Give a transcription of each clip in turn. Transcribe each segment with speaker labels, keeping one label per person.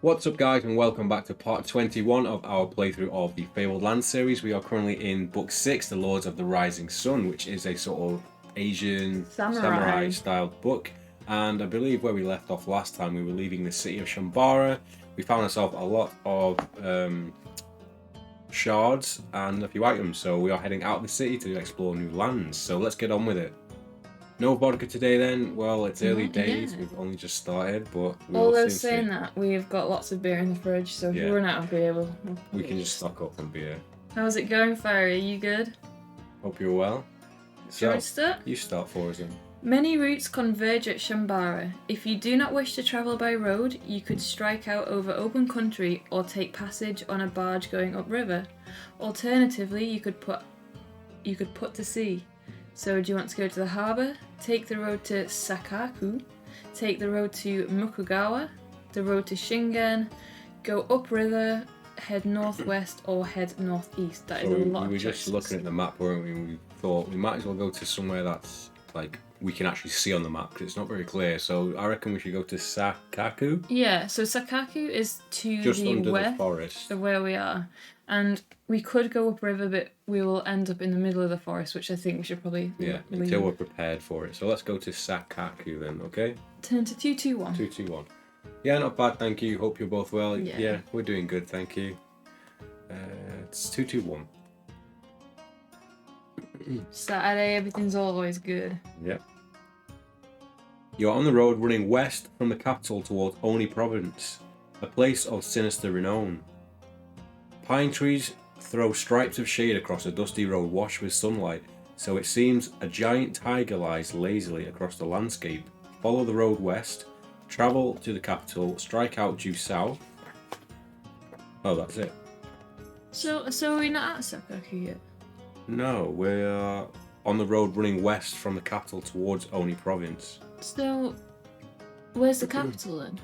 Speaker 1: What's up guys and welcome back to part 21 of our playthrough of the Fabled Lands series. We are currently in book 6, The Lords of the Rising Sun, which is a sort of Asian samurai styled book. And I believe where we left off last time, we were leaving the city of Shambara. We found ourselves a lot of shards and a few items, so we are heading out of the city to explore new lands. So let's get on with it. No vodka today then? Well, it's early days, we've only just started, but
Speaker 2: although saying that, we've got lots of beer in the fridge, so if we run out of beer,
Speaker 1: we can just stock up on beer.
Speaker 2: How's it going, Fiery? Are you good?
Speaker 1: Hope you're well.
Speaker 2: Shall I start?
Speaker 1: You start for us then.
Speaker 2: Many routes converge at Shambara. If you do not wish to travel by road, you could strike out over open country or take passage on a barge going upriver. Alternatively, you could put to sea. So do you want to go to the harbour? Take the road to Sakaku, take the road to Mukugawa, the road to Shingen, go upriver, head northwest or head northeast. That is a lot of
Speaker 1: We were just looking at the map, weren't we? We thought we might as well go to somewhere that's like we can actually see on the map because it's not very clear. So I reckon we should go to Sakaku.
Speaker 2: Yeah, so Sakaku is to
Speaker 1: just
Speaker 2: the
Speaker 1: under
Speaker 2: west
Speaker 1: the forest
Speaker 2: of where we are. And we could go upriver, but we will end up in the middle of the forest, which I think we should probably leave.
Speaker 1: Until we're prepared for it. So let's go to Sakaku then, okay?
Speaker 2: Turn to 221.
Speaker 1: 221. Yeah, not bad, thank you. Hope you're both well. Yeah we're doing good, thank you. It's 221.
Speaker 2: Saturday, everything's always good.
Speaker 1: Yep. You are on the road running west from the capital towards Oni province, a place of sinister renown. Pine trees throw stripes of shade across a dusty road washed with sunlight, so it seems a giant tiger lies lazily across the landscape. Follow the road west, travel to the capital, strike out due south. Oh, that's it.
Speaker 2: So are we not at Sakaku yet?
Speaker 1: No, we're on the road running west from the capital towards Oni province.
Speaker 2: So, where's the capital then?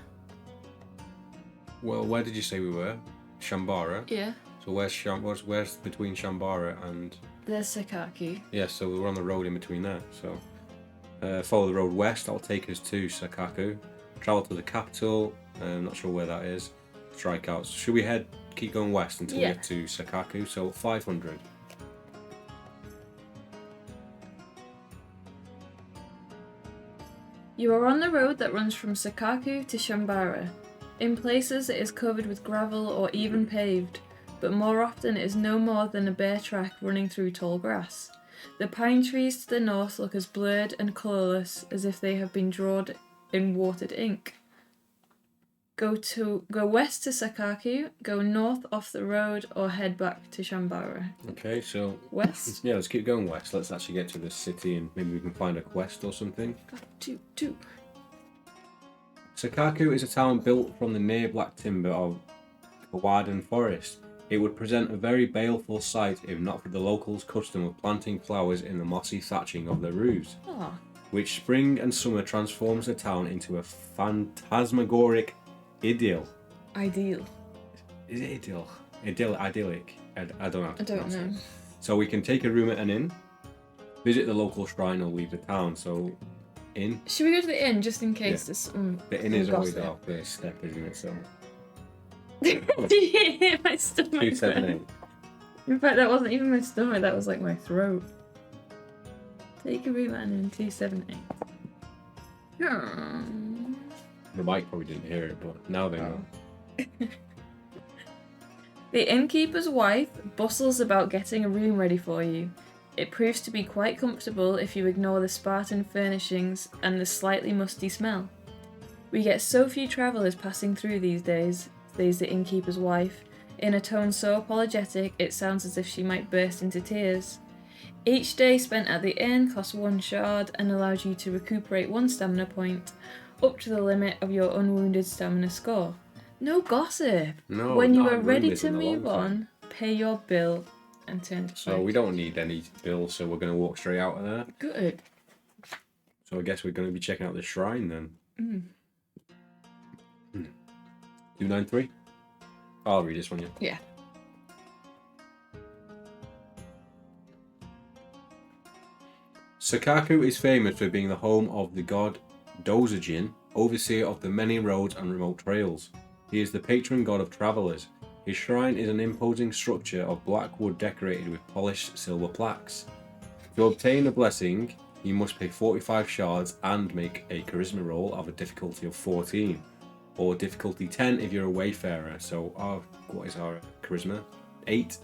Speaker 1: Well, where did you say we were? Shambara?
Speaker 2: Yeah.
Speaker 1: So where's between Shambara and...
Speaker 2: There's Sakaku.
Speaker 1: Yeah, so we're on the road in between there. So follow the road west, that'll take us to Sakaku. Travel to the capital, I'm not sure where that is. Strike out. So should we keep going west until we get to Sakaku? So 500.
Speaker 2: You are on the road that runs from Sakaku to Shambara. In places it is covered with gravel or even paved, but more often it is no more than a bare track running through tall grass. The pine trees to the north look as blurred and colourless as if they have been drawn in watered ink. Go west to Sakaku, go north off the road, or head back to Shambara.
Speaker 1: Okay, so...
Speaker 2: West?
Speaker 1: Yeah, let's keep going west. Let's actually get to the city and maybe we can find a quest or something.
Speaker 2: Two.
Speaker 1: Sakaku is a town built from the near black timber of Kawadan forest. It would present a very baleful sight if not for the locals' custom of planting flowers in the mossy thatching of their roofs, which spring and summer transforms the town into a phantasmagoric idyll.
Speaker 2: Ideal.
Speaker 1: Is it idyll? Idyllic? I don't know.
Speaker 2: I don't know.
Speaker 1: So we can take a room at an inn, visit the local shrine or leave the town. So... Inn?
Speaker 2: Should we go to the inn just in case there's some
Speaker 1: The inn is always off the step, isn't it? So.
Speaker 2: My stomach.
Speaker 1: 278.
Speaker 2: In fact, that wasn't even my stomach, that was like my throat. Take a room and in 278.
Speaker 1: The mic probably didn't hear it, but now they know.
Speaker 2: The innkeeper's wife bustles about getting a room ready for you. It proves to be quite comfortable if you ignore the Spartan furnishings and the slightly musty smell. We get so few travellers passing through these days, says the innkeeper's wife, in a tone so apologetic it sounds as if she might burst into tears. Each day spent at the inn costs 1 shard and allows you to recuperate 1 stamina point, up to the limit of your unwounded stamina score. No gossip!
Speaker 1: No,
Speaker 2: when you are ready to move on, pay your bill and turn to
Speaker 1: So we don't need any bills, so we're going to walk straight out of there.
Speaker 2: Good.
Speaker 1: So I guess we're going to be checking out the shrine then. 293? I'll read this one,
Speaker 2: Yeah.
Speaker 1: Sakaku is famous for being the home of the god Dozajin, overseer of the many roads and remote trails. He is the patron god of travelers. His shrine is an imposing structure of black wood decorated with polished silver plaques. To obtain a blessing, you must pay 45 shards and make a charisma roll of a difficulty of 14, or difficulty 10 if you're a wayfarer. So, what is our charisma? 8.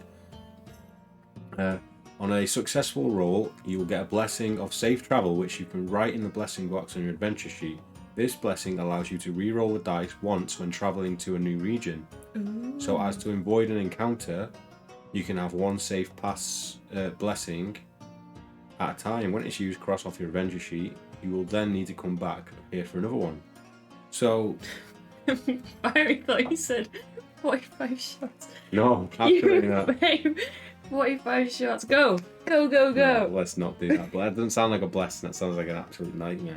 Speaker 1: On a successful roll, you will get a blessing of safe travel, which you can write in the blessing box on your adventure sheet. This blessing allows you to re-roll the dice once when traveling to a new region.
Speaker 2: Ooh.
Speaker 1: So as to avoid an encounter, you can have one safe pass blessing at a time. When it's used, cross off your adventure sheet. You will then need to come back here for another one. So...
Speaker 2: I thought you said 45 shots.
Speaker 1: No, absolutely not.
Speaker 2: Babe, 45 shots. Go. Go, go, go.
Speaker 1: No, let's not do that. That doesn't sound like a blessing. That sounds like an absolute nightmare.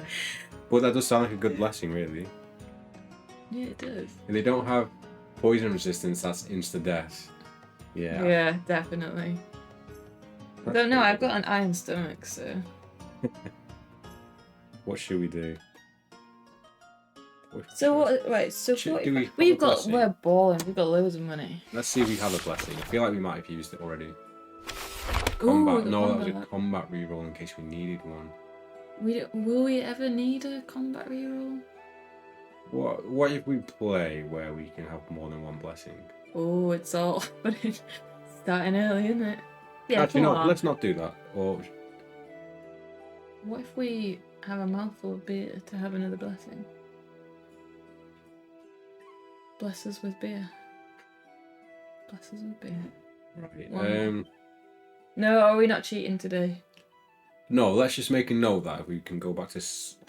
Speaker 1: But that does sound like a good blessing, really.
Speaker 2: Yeah, it does.
Speaker 1: If they don't have poison resistance, that's insta-death. Yeah.
Speaker 2: Yeah, definitely. Don't know, I've got an iron stomach, so...
Speaker 1: What should we do?
Speaker 2: So what? Right. So we're balling. We've got loads of money.
Speaker 1: Let's see if we have a blessing. I feel like we might have used it already.
Speaker 2: Combat.
Speaker 1: No, that was a combat reroll in case we needed one.
Speaker 2: Will we ever need a combat reroll?
Speaker 1: What if we play where we can have more than one blessing?
Speaker 2: Oh, it's all starting early, isn't it? Yeah.
Speaker 1: Actually, no. Let's not do that. Or
Speaker 2: what if we have a mouthful of beer to have another blessing? Bless us with beer. Bless us with beer.
Speaker 1: Right.
Speaker 2: No, are we not cheating today?
Speaker 1: No, let's just make a note that if we can go back to...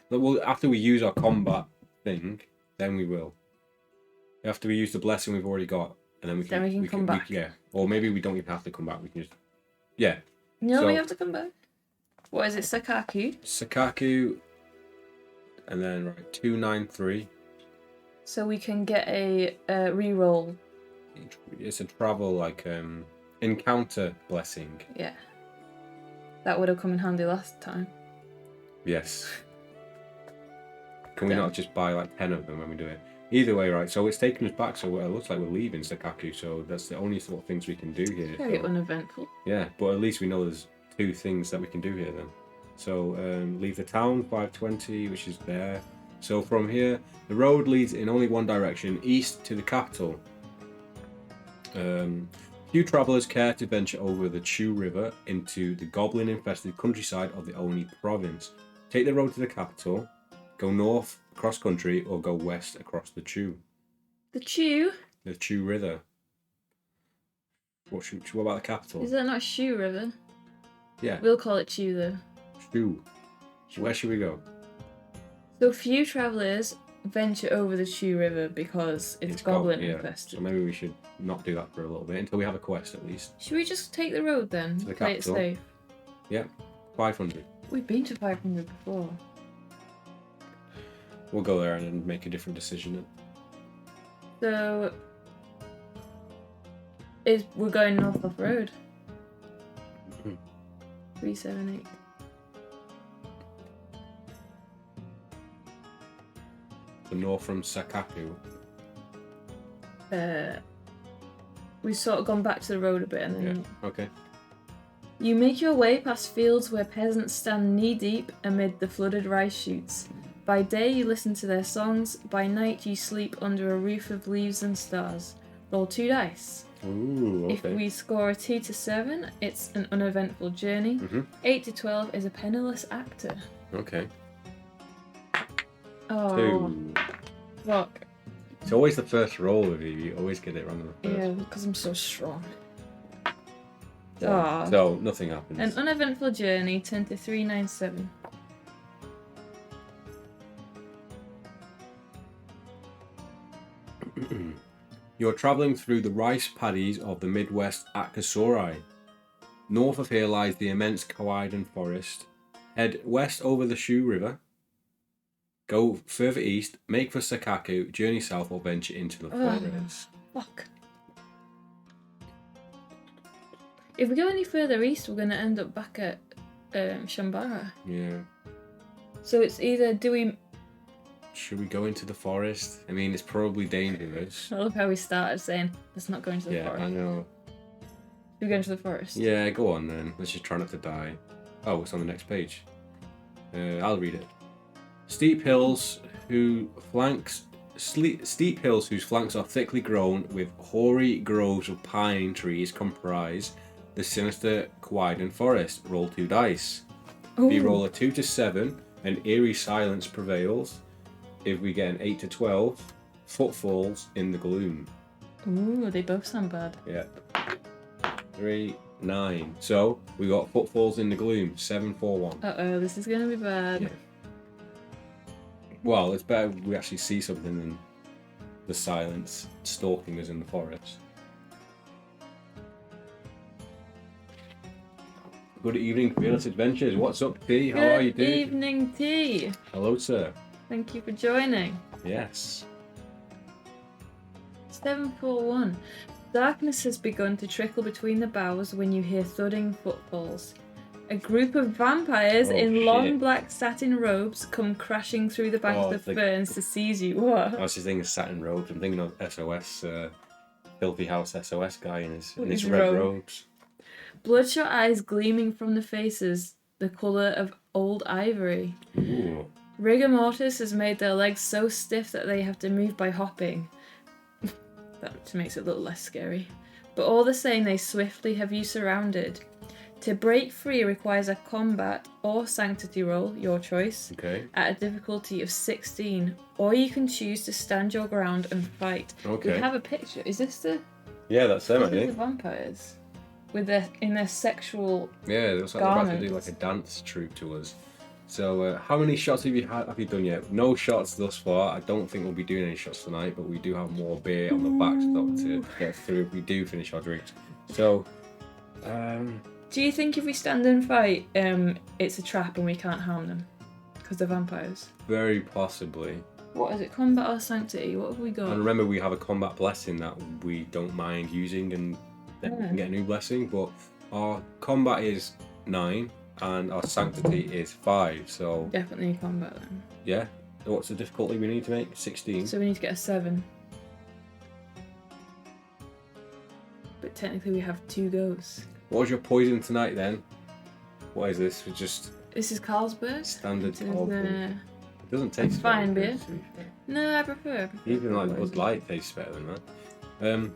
Speaker 1: Well, after we use our combat thing, then we will. After we use the blessing we've already got, and then we can come back. Yeah. Or maybe we don't even have to come back. We can just... Yeah.
Speaker 2: No, we have to come back. What is it? Sakaku?
Speaker 1: Sakaku. And then, right, 293.
Speaker 2: So we can get a reroll.
Speaker 1: It's a travel, like, encounter blessing.
Speaker 2: Yeah. That would have come in handy last time.
Speaker 1: Yes. Can we not just buy, like, 10 of them when we do it? Either way, right, so it's taken us back, so it looks like we're leaving Sakaku, so that's the only sort of things we can do here.
Speaker 2: Very uneventful.
Speaker 1: Yeah, but at least we know there's 2 things that we can do here then. So, leave the town, 520, which is there. So from here, the road leads in only one direction, east to the capital. Few travellers care to venture over the Chu River into the goblin-infested countryside of the Oni province. Take the road to the capital, go north across country, or go west across the Chu.
Speaker 2: The Chu?
Speaker 1: The Chu River. What about the capital?
Speaker 2: Is that not Shu River?
Speaker 1: Yeah.
Speaker 2: We'll call it Chu though.
Speaker 1: Chu. Where should we go?
Speaker 2: So few travellers venture over the Chu River because it's goblin infested.
Speaker 1: So maybe we should not do that for a little bit until we have a quest at least.
Speaker 2: Should we just take the road then?
Speaker 1: To the
Speaker 2: Play
Speaker 1: capital.
Speaker 2: it safe.
Speaker 1: Yep. 500.
Speaker 2: We've been to 500 before.
Speaker 1: We'll go there and then make a different decision.
Speaker 2: So we're going north off road. 378.
Speaker 1: The north from Sakaku.
Speaker 2: We've sort of gone back to the road a bit and then...
Speaker 1: Yeah, okay.
Speaker 2: You make your way past fields where peasants stand knee-deep amid the flooded rice shoots. By day you listen to their songs, by night you sleep under a roof of leaves and stars. Roll 2 dice.
Speaker 1: Ooh, okay.
Speaker 2: If we score a 2 to 7, it's an uneventful journey. 8 to 12 is a penniless actor.
Speaker 1: Okay.
Speaker 2: Oh,
Speaker 1: 2.
Speaker 2: fuck.
Speaker 1: It's always the first roll with you. You always get it wrong on the first.
Speaker 2: Yeah, because I'm so strong.
Speaker 1: So nothing happens.
Speaker 2: An uneventful journey, 10 to 397.
Speaker 1: You're travelling through the rice paddies of the Midwest Akasori. North of here lies the immense Kawaidan forest. Head west over the Shu River. Go further east, make for Sakaku, journey south or venture into the forest.
Speaker 2: Fuck. If we go any further east, we're going to end up back at Shambhala.
Speaker 1: Yeah.
Speaker 2: So it's either
Speaker 1: Should we go into the forest? I mean, it's probably dangerous.
Speaker 2: I love how we started saying, let's not go into the
Speaker 1: Yeah,
Speaker 2: forest.
Speaker 1: I know.
Speaker 2: Should we go into the forest?
Speaker 1: Yeah, go on then. Let's just try not to die. Oh, it's on the next page. I'll read it. Steep hills whose flanks are thickly grown with hoary groves of pine trees comprise the sinister Quiden forest. Roll 2 dice.
Speaker 2: Ooh.
Speaker 1: If you roll a 2 to 7, an eerie silence prevails. If we get an 8 to 12, footfalls in the gloom.
Speaker 2: Ooh, they both sound bad.
Speaker 1: Yep. 3, 9. So we got footfalls in the gloom. 7, 4, 1.
Speaker 2: Uh-oh, this is gonna be bad.
Speaker 1: Yeah. Well, it's better we actually see something than the silence stalking us in the forest. Good evening, Fearless Adventures. What's up, T? How are you, dude?
Speaker 2: Good evening, T.
Speaker 1: Hello, sir.
Speaker 2: Thank you for joining.
Speaker 1: Yes.
Speaker 2: 741. Darkness has begun to trickle between the boughs when you hear thudding footfalls. A group of vampires in long black satin robes come crashing through the back of the ferns to seize you. What?
Speaker 1: I was just thinking satin robes. I'm thinking of SOS, Filthy House SOS guy in his red robes.
Speaker 2: Bloodshot eyes gleaming from the faces, the colour of old ivory.
Speaker 1: Ooh.
Speaker 2: Rigor mortis has made their legs so stiff that they have to move by hopping. That makes it a little less scary. But all the same, they swiftly have you surrounded. To break free requires a combat or sanctity roll, your choice,
Speaker 1: Okay.
Speaker 2: at a difficulty of 16, or you can choose to stand your ground and fight.
Speaker 1: Okay.
Speaker 2: We have a picture. Is this the?
Speaker 1: Yeah, that's them, I
Speaker 2: These are the
Speaker 1: think.
Speaker 2: vampires, with their sexual.
Speaker 1: Yeah, it looks like they're about to do
Speaker 2: garments.
Speaker 1: like a dance troupe to us. So, how many shots have you done yet? No shots thus far. I don't think we'll be doing any shots tonight, but we do have more beer on the backstop to get through if we do finish our drinks. So,
Speaker 2: Do you think if we stand and fight, it's a trap and we can't harm them? Because they're vampires.
Speaker 1: very possibly.
Speaker 2: What is it? Combat or sanctity? What have we got?
Speaker 1: And remember, we have a combat blessing that we don't mind using, and then we can get a new blessing. But our combat is 9, and our sanctity is 5. So
Speaker 2: Definitely combat then.
Speaker 1: yeah. What's the difficulty we need to make? 16.
Speaker 2: So we need to get a 7. But technically we have 2 goes.
Speaker 1: What was your poison tonight then? What is this? It's just
Speaker 2: This is Carlsberg.
Speaker 1: standard.
Speaker 2: This is,
Speaker 1: It doesn't taste
Speaker 2: fine
Speaker 1: very
Speaker 2: beer.
Speaker 1: good, to be fair.
Speaker 2: No, I prefer.
Speaker 1: Even like Bud Light tastes better than that.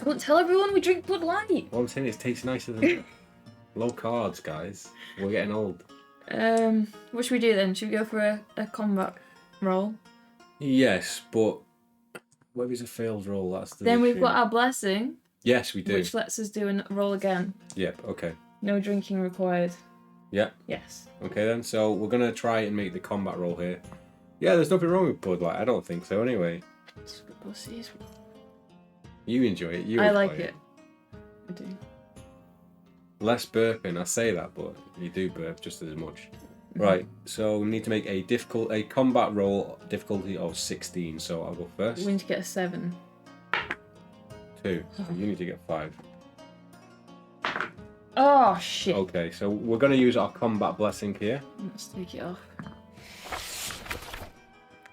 Speaker 2: Don't tell everyone we drink Bud Light.
Speaker 1: What I'm saying is, it tastes nicer than that. Low carbs, guys. We're getting old.
Speaker 2: What should we do then? Should we go for a combat roll?
Speaker 1: Yes, but what if it's a failed roll? That's the
Speaker 2: Then we've
Speaker 1: issue.
Speaker 2: got our blessing,
Speaker 1: Yes, we do.
Speaker 2: which lets us do a roll again.
Speaker 1: Yep. Okay.
Speaker 2: No drinking required.
Speaker 1: Yep.
Speaker 2: Yes.
Speaker 1: Okay then. So we're gonna try and make the combat roll here. Yeah, there's nothing wrong with Bud Light. I don't think so. Anyway,
Speaker 2: Pussies.
Speaker 1: you enjoy it. You.
Speaker 2: I
Speaker 1: enjoy
Speaker 2: like it. I do.
Speaker 1: Less burping. I say that, but you do burp just as much. Right. So we need to make a combat roll difficulty of 16. So I'll go first.
Speaker 2: We need to get a 7.
Speaker 1: 2. You need to get 5.
Speaker 2: Oh shit.
Speaker 1: Okay. So we're gonna use our combat blessing here.
Speaker 2: Let's take it off.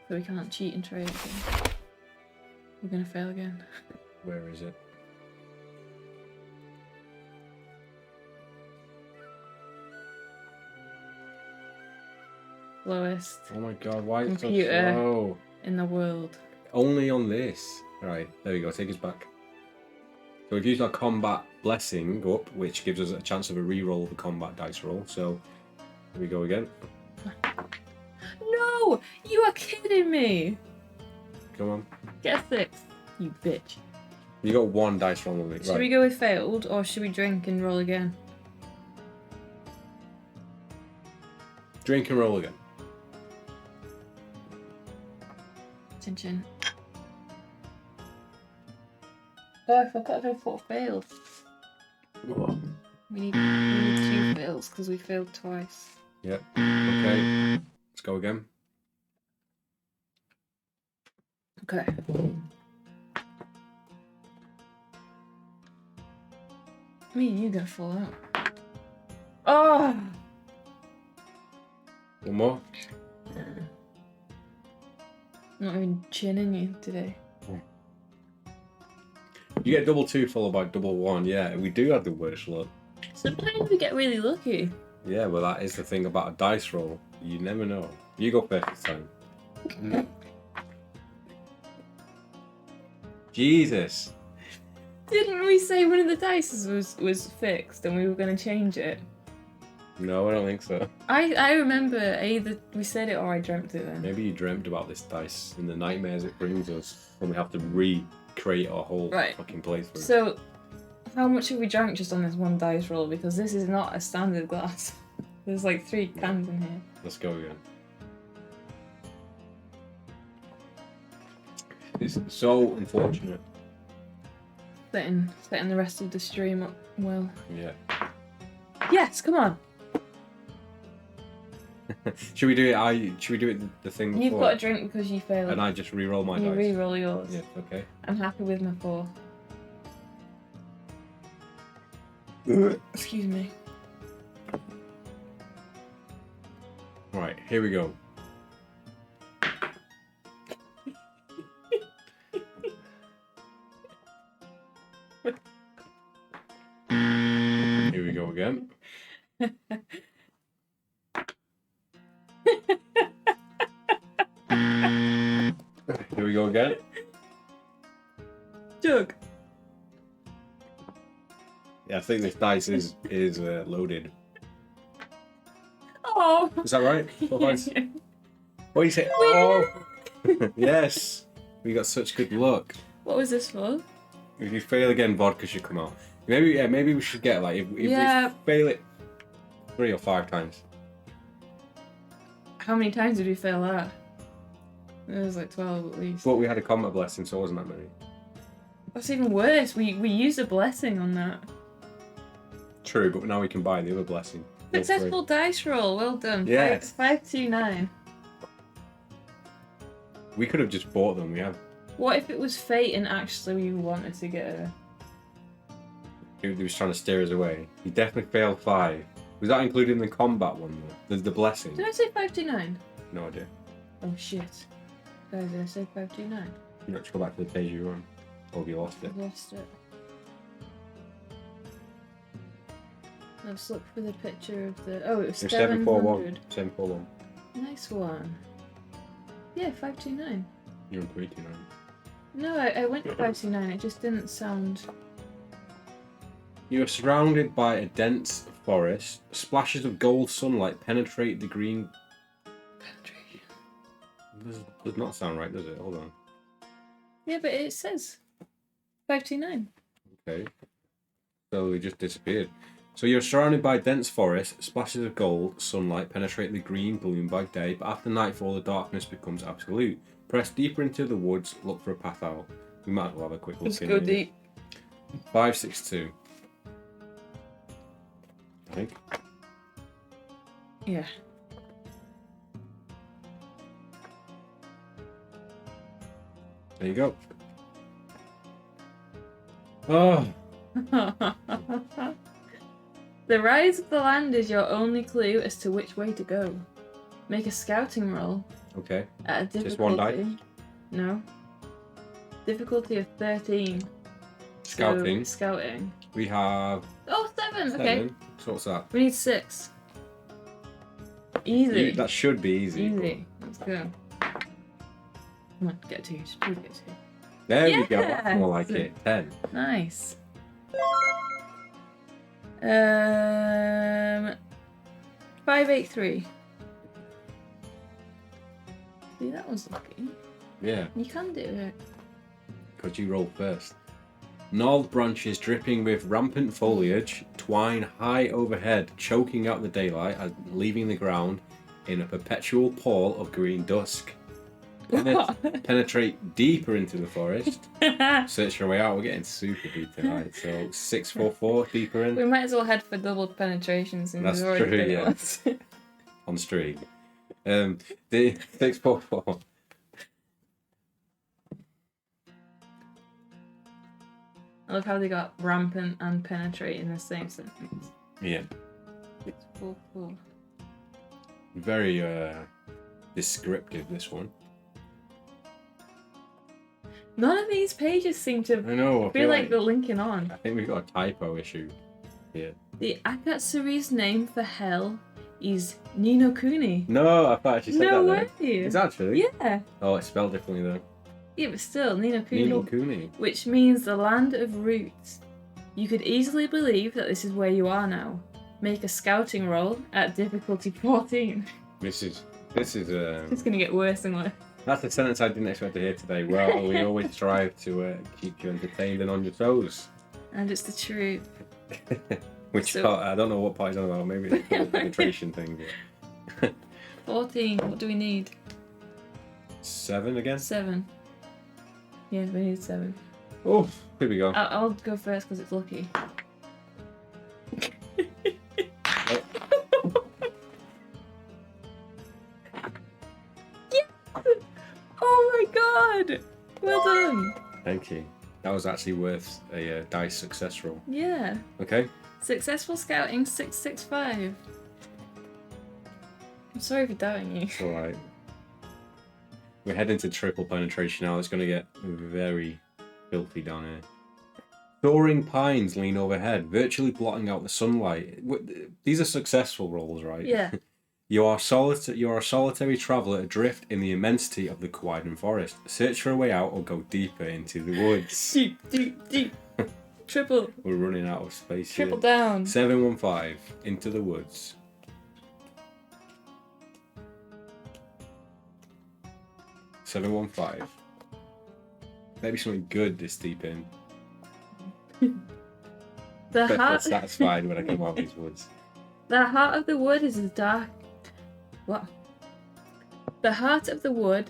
Speaker 2: So we can't cheat and trade again. We're gonna fail again.
Speaker 1: Where is it?
Speaker 2: Lowest
Speaker 1: Oh my god, why is it so
Speaker 2: Computer.
Speaker 1: slow?
Speaker 2: in the world.
Speaker 1: Only on this. Right, there we go, take us back. So we've used our combat blessing up, which gives us a chance of a re-roll of the combat dice roll. So here we go again.
Speaker 2: No! You are kidding me!
Speaker 1: Come on.
Speaker 2: Get a 6, you bitch.
Speaker 1: You got 1 dice roll on it.
Speaker 2: Should we go with failed or should we drink and roll again?
Speaker 1: Drink and roll again.
Speaker 2: Attention. Oh, I forgot to put failed. We need 2 fails because we failed twice.
Speaker 1: Yep. Okay. Let's go again.
Speaker 2: Okay. Me and you gonna fall out. Oh!
Speaker 1: One more.
Speaker 2: Not even chinning you today.
Speaker 1: You get double 2 followed by double 1. Yeah, we do have the worst luck.
Speaker 2: Sometimes we get really lucky.
Speaker 1: Yeah, well, that is the thing about a dice roll. You never know. You go first this time. Jesus.
Speaker 2: Didn't we say one of the dice was fixed and we were going to change it?
Speaker 1: No, I don't think so.
Speaker 2: I remember either we said it or I dreamt it then.
Speaker 1: Maybe you dreamt about this dice and the nightmares it brings us when we have to recreate our whole fucking playthrough.
Speaker 2: So, how much have we drank just on this one dice roll? Because this is not a standard glass. There's like 3 cans in here.
Speaker 1: Let's go again. It's so unfortunate.
Speaker 2: Setting the rest of the stream up well.
Speaker 1: Yeah.
Speaker 2: Yes, come on.
Speaker 1: Should we do it? Should we do it the thing before?
Speaker 2: You've got a drink because you failed.
Speaker 1: And I just re-roll my dice.
Speaker 2: You re-roll yours.
Speaker 1: Yeah. Okay.
Speaker 2: I'm happy with my 4. Excuse me.
Speaker 1: Right. Here we go. Here we go again. Here we go again.
Speaker 2: Jug.
Speaker 1: Yeah, I think this dice is loaded.
Speaker 2: Oh.
Speaker 1: Is that right? What do you say? Oh. Yes. We got such good luck.
Speaker 2: What was this for?
Speaker 1: If you fail again, vodka should come out. Maybe we should get like if we fail it 3 or 5 times.
Speaker 2: How many times did we fail that? It was like 12 at least.
Speaker 1: But we had a combat blessing, so it wasn't that many.
Speaker 2: That's even worse. We used a blessing on that.
Speaker 1: True, but now we can buy the other blessing.
Speaker 2: Successful dice roll. Well done.
Speaker 1: Yes.
Speaker 2: 529.
Speaker 1: We could have just bought them. We have.
Speaker 2: What if it was fate and actually we wanted to get a...
Speaker 1: He was trying to steer us away. He definitely failed 5. Was that including the combat one though? The blessing?
Speaker 2: Did I say 529?
Speaker 1: No idea.
Speaker 2: Oh shit. Guys, did I say 529?
Speaker 1: You have to go back to the page you were on. Or have you lost it?
Speaker 2: I lost it. Let's look for the picture of the... Oh, it was 741.
Speaker 1: 741.
Speaker 2: Nice one. Yeah, 529.
Speaker 1: You're on 329.
Speaker 2: No, I went to 529. It just didn't sound...
Speaker 1: You are surrounded by a dense forest. Splashes of gold sunlight penetrate the green... Does not sound right, does it? Hold on.
Speaker 2: Yeah, but it says 529.
Speaker 1: Okay. So we just disappeared. So you're surrounded by dense forest. Splashes of gold sunlight penetrate the green bloom by day, but after nightfall the darkness becomes absolute. Press deeper into the woods, look for a path out. We might as well have a quick look.
Speaker 2: Let's go deep.
Speaker 1: 562. I think.
Speaker 2: Yeah.
Speaker 1: There you go. Oh.
Speaker 2: The rise of the land is your only clue as to which way to go. Make a scouting roll.
Speaker 1: Okay.
Speaker 2: At a difficulty.
Speaker 1: Just one die?
Speaker 2: No. Difficulty of 13.
Speaker 1: Scouting.
Speaker 2: So, scouting.
Speaker 1: We have...
Speaker 2: Oh, 7! Okay.
Speaker 1: So what's that?
Speaker 2: We need 6. Easy.
Speaker 1: That should be easy.
Speaker 2: Easy. Let's go. Come on, get 2. Just please get 2.
Speaker 1: There we go. That's more like it. 10.
Speaker 2: Nice. 583. See, that was lucky.
Speaker 1: Yeah.
Speaker 2: You can do it.
Speaker 1: Because you rolled first. Gnarled branches dripping with rampant foliage twine high overhead, choking out the daylight and leaving the ground in a perpetual pall of green dusk. Penetrate deeper into the forest. Search your way out. We're getting super deep tonight. So 644 deeper in.
Speaker 2: We might as well head for double penetration since
Speaker 1: That's
Speaker 2: we've already
Speaker 1: true,
Speaker 2: done
Speaker 1: yeah.
Speaker 2: yours.
Speaker 1: On stream. The 644.
Speaker 2: I love how they got rampant and penetrate in the same sentence.
Speaker 1: Yeah.
Speaker 2: 644.
Speaker 1: Very descriptive, this one.
Speaker 2: None of these pages seem to
Speaker 1: I know. I
Speaker 2: feel like they're linking on.
Speaker 1: I think we've got a typo issue here.
Speaker 2: The Akatsuri's name for hell is Ninokuni.
Speaker 1: No, I've actually said
Speaker 2: No
Speaker 1: that.
Speaker 2: way.
Speaker 1: It's actually.
Speaker 2: Yeah.
Speaker 1: Oh, it's spelled differently though.
Speaker 2: Yeah, but still, Ninokuni.
Speaker 1: Ninokuni.
Speaker 2: Which means the land of roots. You could easily believe that this is where you are now. Make a scouting roll at difficulty 14.
Speaker 1: This is.
Speaker 2: It's gonna get worse and worse.
Speaker 1: That's a sentence I didn't expect to hear today. Well, we always strive to keep you entertained and on your toes.
Speaker 2: And it's the truth.
Speaker 1: Which
Speaker 2: So-
Speaker 1: part? I don't know what part he's on about. Maybe it's the penetration thing.
Speaker 2: 14. What do we need?
Speaker 1: 7 again?
Speaker 2: 7. Yeah, we need 7.
Speaker 1: Oh, here we go.
Speaker 2: I'll go first because it's lucky. Oh my god! Well done!
Speaker 1: Thank you. That was actually worth a dice success roll.
Speaker 2: Yeah.
Speaker 1: Okay.
Speaker 2: Successful scouting 665. I'm sorry for doubting you.
Speaker 1: It's alright. We're heading to triple penetration now. It's going to get very filthy down here. Soaring pines lean overhead, virtually blotting out the sunlight. These are successful rolls, right?
Speaker 2: Yeah.
Speaker 1: You are a solitary traveller adrift in the immensity of the Quiden forest. Search for a way out or go deeper into the woods.
Speaker 2: Deep. Triple.
Speaker 1: We're running out of space
Speaker 2: Triple
Speaker 1: here.
Speaker 2: down.
Speaker 1: 715 into the woods. $715. Maybe something good this deep in.
Speaker 2: The
Speaker 1: I felt
Speaker 2: heart.
Speaker 1: satisfied when I came out of these woods.
Speaker 2: The heart of the wood is as dark. What? The heart of the wood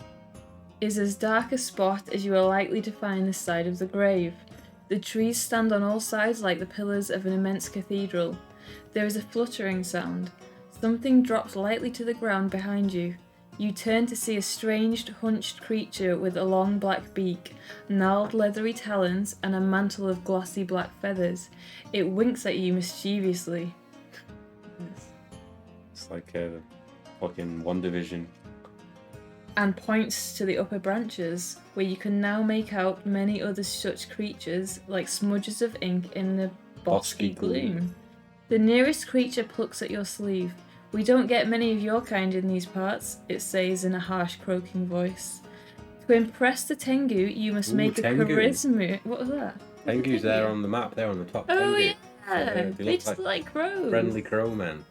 Speaker 2: is as dark a spot as you are likely to find this side of the grave. The trees stand on all sides like the pillars of an immense cathedral. There is a fluttering sound. Something drops lightly to the ground behind you. You turn to see a strange, hunched creature with a long black beak, gnarled leathery talons, and a mantle of glossy black feathers. It winks at you mischievously.
Speaker 1: It's like fucking One Division.
Speaker 2: And points to the upper branches, where you can now make out many other such creatures, like smudges of ink in the bosky gloom. The nearest creature plucks at your sleeve. We don't get many of your kind in these parts, it says in a harsh, croaking voice. To impress the Tengu, you must make a
Speaker 1: Tengu.
Speaker 2: charisma. What was that?
Speaker 1: Tengu's there on the map, there on the top.
Speaker 2: Oh,
Speaker 1: Tengu.
Speaker 2: yeah!
Speaker 1: They
Speaker 2: They
Speaker 1: look
Speaker 2: just look like crows.
Speaker 1: Friendly crow men.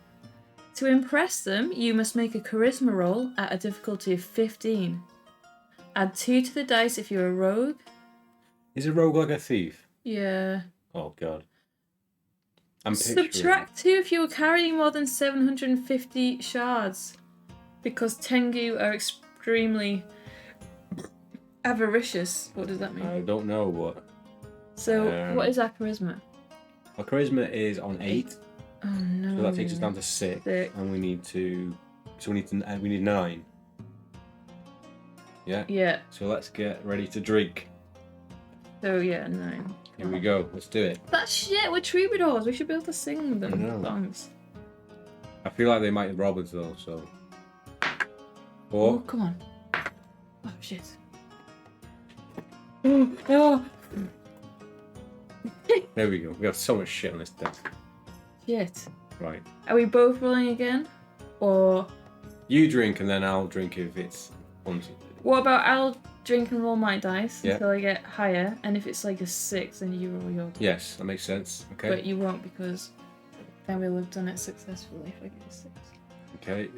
Speaker 2: To impress them, you must make a charisma roll at a difficulty of 15. Add 2 to the dice if you're a rogue.
Speaker 1: Is a rogue like a thief?
Speaker 2: Yeah.
Speaker 1: Oh god. I'm picturing.
Speaker 2: Subtract 2 if you are carrying more than 750 shards. Because Tengu are extremely avaricious. What does that mean?
Speaker 1: I don't know what.
Speaker 2: So, what is our charisma?
Speaker 1: Our charisma is on 8,
Speaker 2: Oh no.
Speaker 1: so that takes us down to 6,
Speaker 2: 6.
Speaker 1: and we need to. So we need 9. Yeah.
Speaker 2: Yeah.
Speaker 1: So let's get ready to drink.
Speaker 2: So yeah, 9.
Speaker 1: Here we go. Let's do it.
Speaker 2: That's shit. We're troubadours. We should be able to sing them
Speaker 1: I know.
Speaker 2: songs.
Speaker 1: I feel like they might rob us though. So.
Speaker 2: Oh,
Speaker 1: 4.
Speaker 2: come on. Oh shit. Oh.
Speaker 1: There we go. We have so much shit on this desk.
Speaker 2: Shit.
Speaker 1: Right.
Speaker 2: Are we both rolling again? Or
Speaker 1: You drink and then I'll drink if it's on.
Speaker 2: what about I'll drink and roll my dice
Speaker 1: Yeah.
Speaker 2: until I get higher, and if it's like a 6, then you roll your.
Speaker 1: Yes, that makes sense. Okay.
Speaker 2: But you won't because then we'll have done it successfully if I get a 6.
Speaker 1: Okay.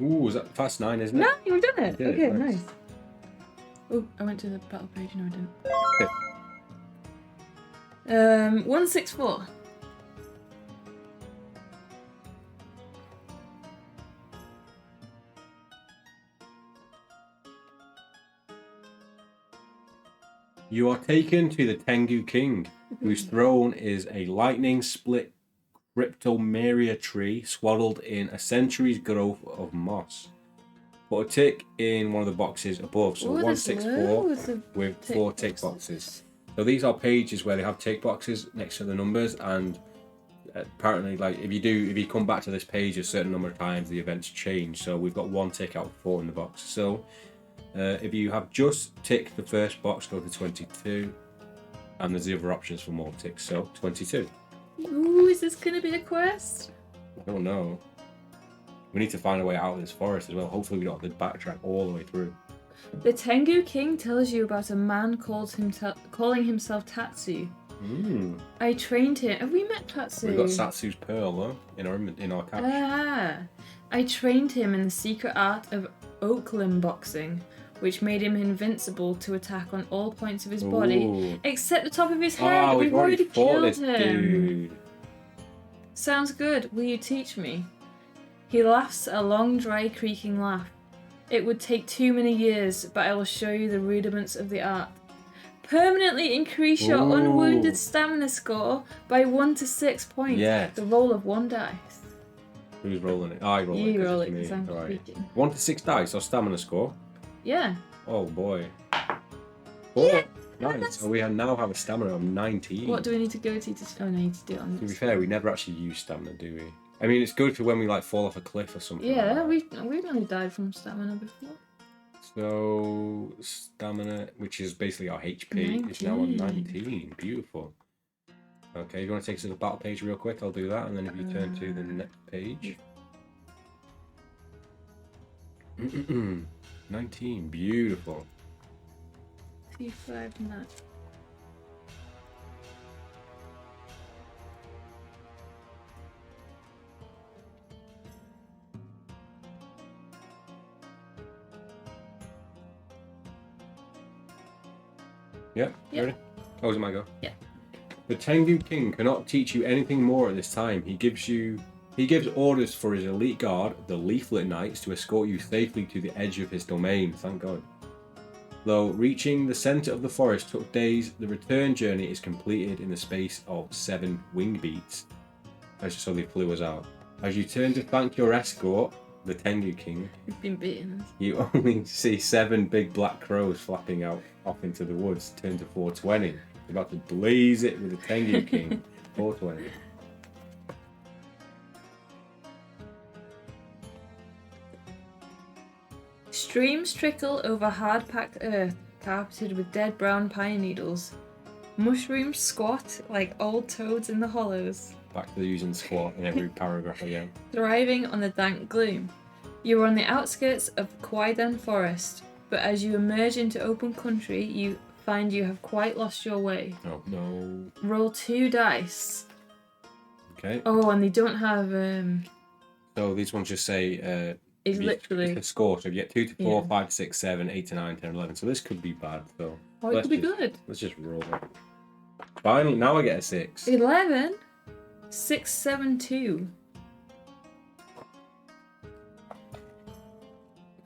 Speaker 1: Ooh, is that fast 9, isn't it?
Speaker 2: No, you've done it.
Speaker 1: Did it,
Speaker 2: Okay,
Speaker 1: nice.
Speaker 2: nice. Oh, I went to the battle page. No, I didn't. 164.
Speaker 1: You are taken to the Tengu King, whose throne is a lightning-split cryptomeria tree swaddled in a century's growth of moss. Put a tick in one of the boxes above, so
Speaker 2: Ooh, there's
Speaker 1: 164
Speaker 2: loads of
Speaker 1: with
Speaker 2: tick
Speaker 1: 4 tick boxes. So these are pages where they have tick boxes next to the numbers, and apparently, like if you come back to this page a certain number of times, the events change. So we've got 1 tick out of 4 in the box. So if you have just ticked the first box, go to 22, and there's the other options for more ticks. So 22.
Speaker 2: Ooh, is this gonna be a quest?
Speaker 1: I don't know. We need to find a way out of this forest as well. Hopefully, we don't have to backtrack all the way through.
Speaker 2: The Tengu King tells you about a man calling himself Tatsu. I trained him. Have we met Tatsu?
Speaker 1: We've got Satsu's pearl though in our cache.
Speaker 2: Ah, I trained him in the secret art of oak limb boxing, which made him invincible to attack on all points of his body, except the top of his head.
Speaker 1: Oh,
Speaker 2: We've already killed
Speaker 1: this
Speaker 2: him.
Speaker 1: dude.
Speaker 2: Sounds good. Will you teach me? He laughs a long, dry, creaking laugh. It would take too many years, but I will show you the rudiments of the art. Permanently increase your unwounded stamina score by 1 to 6 points.
Speaker 1: Yes.
Speaker 2: The roll of 1 dice.
Speaker 1: Who's rolling it? I roll it.
Speaker 2: You roll it
Speaker 1: because
Speaker 2: because I'm
Speaker 1: Alright.
Speaker 2: speaking.
Speaker 1: 1 to 6 dice or stamina score.
Speaker 2: Yeah.
Speaker 1: Oh boy. 4.
Speaker 2: Yeah,
Speaker 1: Nice. So we now have a stamina of 19.
Speaker 2: What do we need to go to? Oh, no, I need to do it on
Speaker 1: To be
Speaker 2: this.
Speaker 1: fair, we never actually use stamina, do we? I mean, it's good for when we like fall off a cliff or something.
Speaker 2: Yeah,
Speaker 1: like that.
Speaker 2: we've only died from stamina before.
Speaker 1: So stamina, which is basically our HP, is now on 19. Beautiful. Okay, you want to take us to the battle page real quick? I'll do that, and then if you turn to the next page. 19, beautiful.
Speaker 2: 259.
Speaker 1: Yeah,
Speaker 2: Yeah.
Speaker 1: ready? Oh, is it my go?
Speaker 2: Yeah.
Speaker 1: The Tengu King cannot teach you anything more at this time. He gives orders for his elite guard, the Leaflet Knights, to escort you safely to the edge of his domain. Thank God. Though reaching the centre of the forest took days, the return journey is completed in the space of 7 wing beats. So they flew us out. As you turn to thank your escort, the Tengu King,
Speaker 2: We've been beaten.
Speaker 1: you only see 7 big black crows flapping out off into the woods. Turn to 420. You're about to blaze it with the Tengu King. 420.
Speaker 2: Streams trickle over hard-packed earth, carpeted with dead brown pine needles. Mushrooms squat like old toads in the hollows,
Speaker 1: Back to using squat in every paragraph again.
Speaker 2: thriving on the dank gloom. You are on the outskirts of Kwaidan Forest, but as you emerge into open country, you find you have quite lost your way.
Speaker 1: Oh no.
Speaker 2: Roll 2 dice.
Speaker 1: Okay.
Speaker 2: Oh, and they don't have
Speaker 1: So these ones just say
Speaker 2: it's literally.
Speaker 1: it's a score. So if you get 2 to 4,
Speaker 2: Yeah.
Speaker 1: 5 to 6, 7, 8 to 9, 10, 11. So this could be bad. So
Speaker 2: Oh, it could be good.
Speaker 1: let's just roll it. Finally, now I get a 6.
Speaker 2: 11. 6, 7, 2.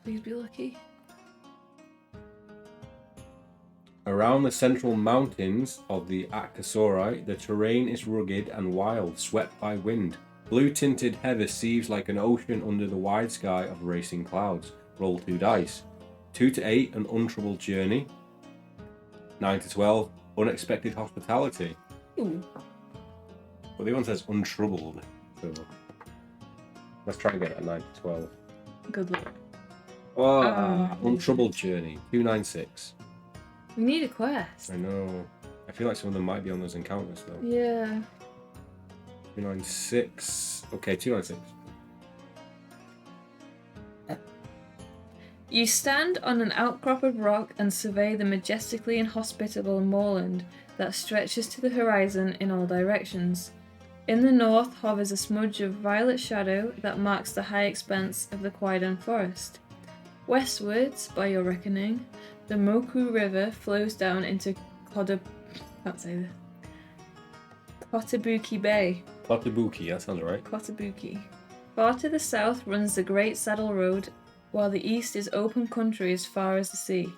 Speaker 2: Please be lucky.
Speaker 1: Around the central mountains of the Akasori, the terrain is rugged and wild, swept by wind. Blue-tinted heather seethes like an ocean under the wide sky of racing clouds. Roll 2 dice. 2 to 8, an untroubled journey. 9 to 12, unexpected hospitality.
Speaker 2: Ooh.
Speaker 1: But the one says untroubled. So let's try and get a 9 to 12.
Speaker 2: Good luck.
Speaker 1: Untroubled journey. 296.
Speaker 2: We need a quest.
Speaker 1: I know. I feel like some of them might be on those encounters though.
Speaker 2: Yeah.
Speaker 1: 296. Okay, 296.
Speaker 2: You stand on an outcrop of rock and survey the majestically inhospitable moorland that stretches to the horizon in all directions. In the north hovers a smudge of violet shadow that marks the high expanse of the Kwaidan forest. Westwards, by your reckoning, the Moku River flows down into Kotobuki Bay.
Speaker 1: Kotobuki, that sounds right.
Speaker 2: Kotobuki. Far to the south runs the Great Saddle Road, while the east is open country as far as the sea.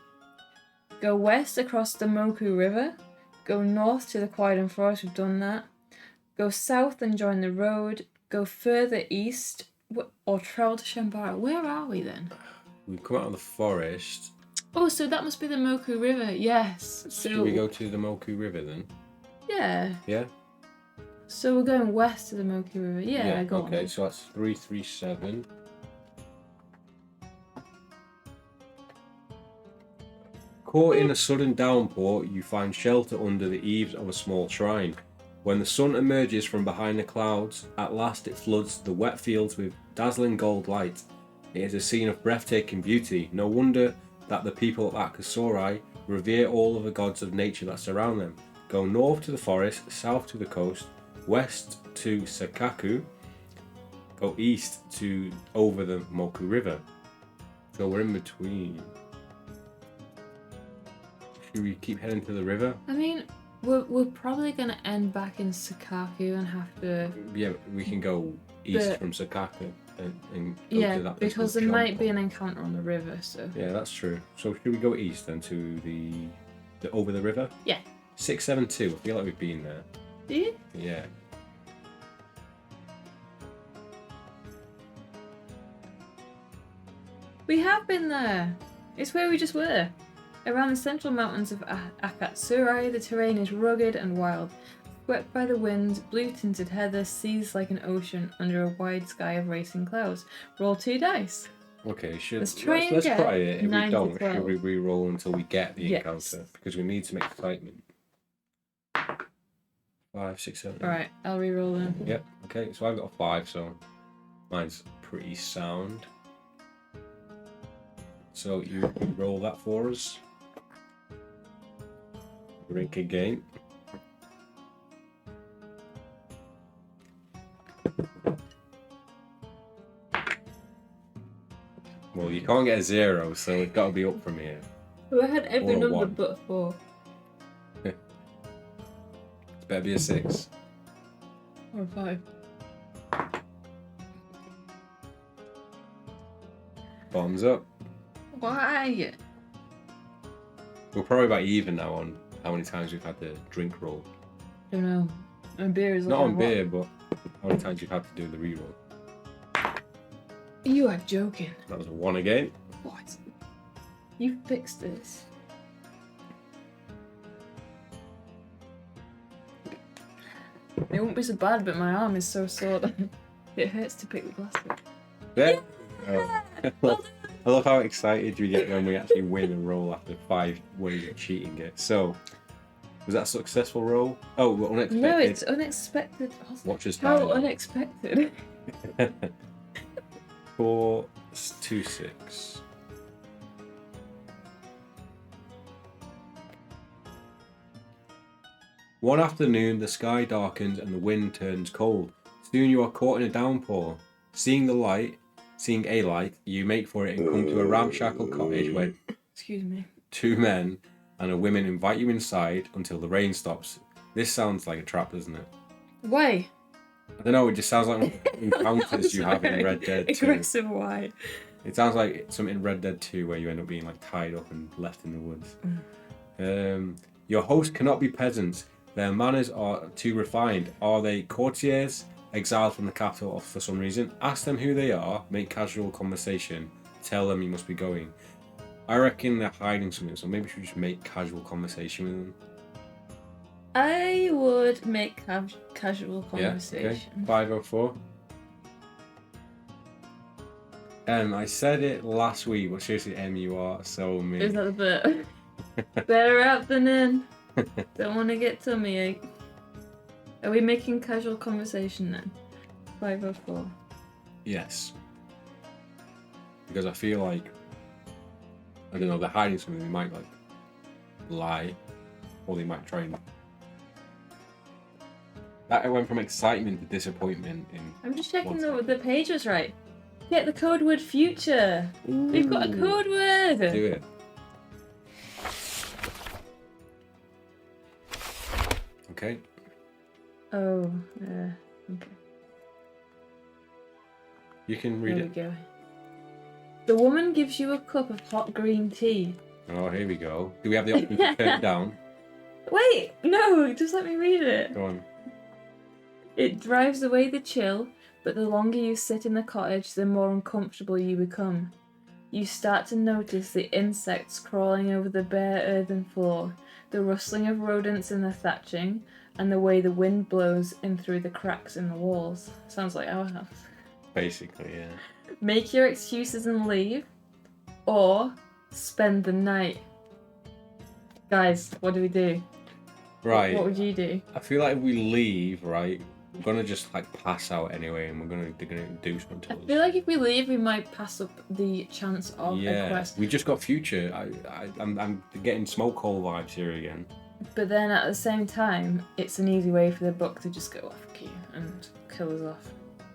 Speaker 2: Go west across the Moku River, go north to the Kwaidan Forest, we've done that. Go south and join the road, go further east, or travel to Shambara. Where are we then?
Speaker 1: We've come out of the forest.
Speaker 2: Oh, so that must be the Moku River, yes. So
Speaker 1: Should we go to the Moku River then?
Speaker 2: yeah.
Speaker 1: Yeah?
Speaker 2: So we're going west to the Moki River. Yeah, go on.
Speaker 1: Okay, so that's 337. Caught in a sudden downpour, you find shelter under the eaves of a small shrine. When the sun emerges from behind the clouds, at last it floods the wet fields with dazzling gold light. It is a scene of breathtaking beauty. No wonder that the people of Akasori revere all of the gods of nature that surround them. Go north to the forest, south to the coast, west to Sakaku, go east to over the Moku River. So we're in between. Should we keep heading to the river?
Speaker 2: I mean, we're probably gonna end back in Sakaku and have to.
Speaker 1: Yeah, we can go east from Sakaku and go to that place
Speaker 2: because
Speaker 1: called
Speaker 2: there might be
Speaker 1: Chompo.
Speaker 2: an encounter on the river. So.
Speaker 1: Yeah, that's true. So should we go east then to the over the river?
Speaker 2: Yeah.
Speaker 1: 672. I feel like we've been there.
Speaker 2: Do you?
Speaker 1: Yeah.
Speaker 2: We have been there. It's where we just were. Around the central mountains of Akatsurai, the terrain is rugged and wild. Swept by the wind, blue-tinted heather seethes like an ocean under a wide sky of racing clouds. Roll 2 dice.
Speaker 1: Okay,
Speaker 2: Let's try and
Speaker 1: let's
Speaker 2: get
Speaker 1: try it. If we
Speaker 2: 9 to
Speaker 1: don't,
Speaker 2: 12.
Speaker 1: should we re-roll until we get the
Speaker 2: Yes.
Speaker 1: encounter? Because we need some excitement. 5, 6, 7.
Speaker 2: Alright, I'll re-roll them.
Speaker 1: Yep. Okay, so I've got a 5, so mine's pretty sound. So you roll that for us. Drink again. Well, you can't get a 0, so it's got to be up from here.
Speaker 2: Well, I had every
Speaker 1: Or a
Speaker 2: number
Speaker 1: 1.
Speaker 2: but 4.
Speaker 1: It better be a 6.
Speaker 2: Or 5.
Speaker 1: Bottoms up.
Speaker 2: Why?
Speaker 1: We're probably about even now on how many times we've had the drink roll.
Speaker 2: Don't know. And beer is
Speaker 1: Not
Speaker 2: like
Speaker 1: on
Speaker 2: a
Speaker 1: beer, but how many times you've had to do the re-roll.
Speaker 2: what? You are joking.
Speaker 1: That was a 1 again.
Speaker 2: What? You fixed this. It won't be so bad, but my arm is so sore that it hurts to pick the glass up.
Speaker 1: Yeah. I love how excited you get when we actually win and roll after 5 ways of cheating it. So, was that a successful roll? Oh, well, unexpected.
Speaker 2: No, it's unexpected.
Speaker 1: Watcher's
Speaker 2: How
Speaker 1: dialogue.
Speaker 2: unexpected?
Speaker 1: 4, 2, 6. One afternoon, the sky darkens and the wind turns cold. Soon you are caught in a downpour. Seeing a light, you make for it and come to a ramshackle cottage where
Speaker 2: Excuse me.
Speaker 1: 2 men and a woman invite you inside until the rain stops. This sounds like a trap, doesn't it?
Speaker 2: Why?
Speaker 1: I don't know, it just sounds like encounters you have in Red Dead 2.
Speaker 2: Aggressive why?
Speaker 1: It sounds like something in Red Dead 2 where you end up being like tied up and left in the woods. Your host cannot be peasants. Their manners are too refined. Are they courtiers, exiled from the capital for some reason? Ask them who they are, make casual conversation, tell them you must be going. I reckon they're hiding something, so maybe we should just make casual conversation with them.
Speaker 2: I would make casual
Speaker 1: Yeah,
Speaker 2: conversation.
Speaker 1: okay. 504. I said it last week, but seriously, Em, you are so mean.
Speaker 2: Is that the bit? Better out than in. Don't want to get tummy ache. Are we making casual conversation then? 504.
Speaker 1: Yes. Because I feel like, I don't know, they're hiding something. They might like lie, or they might try and. That went from excitement to disappointment in.
Speaker 2: I'm just checking
Speaker 1: 1
Speaker 2: the page was right. Get the code word future. We've got a code word.
Speaker 1: Do it. Okay.
Speaker 2: Oh, yeah. Okay.
Speaker 1: You can read
Speaker 2: There
Speaker 1: it.
Speaker 2: we go. The woman gives you a cup of hot green tea.
Speaker 1: Oh, here we go. Do we have the option to turn it down?
Speaker 2: Wait, no, just let me read it.
Speaker 1: Go on.
Speaker 2: It drives away the chill, but the longer you sit in the cottage, the more uncomfortable you become. You start to notice the insects crawling over the bare earthen floor, the rustling of rodents in the thatching, and the way the wind blows in through the cracks in the walls. Sounds like our house.
Speaker 1: Basically, yeah.
Speaker 2: Make your excuses and leave, or spend the night. Guys, what do we do?
Speaker 1: Right.
Speaker 2: What would you do?
Speaker 1: I feel like if we leave, right, we're gonna just like pass out anyway, and they're gonna do something to us.
Speaker 2: I feel like if we leave, we might pass up the chance of a quest.
Speaker 1: We just got future. I'm getting smoke hole vibes here again.
Speaker 2: But then at the same time, it's an easy way for the book to just go off key and kill us off.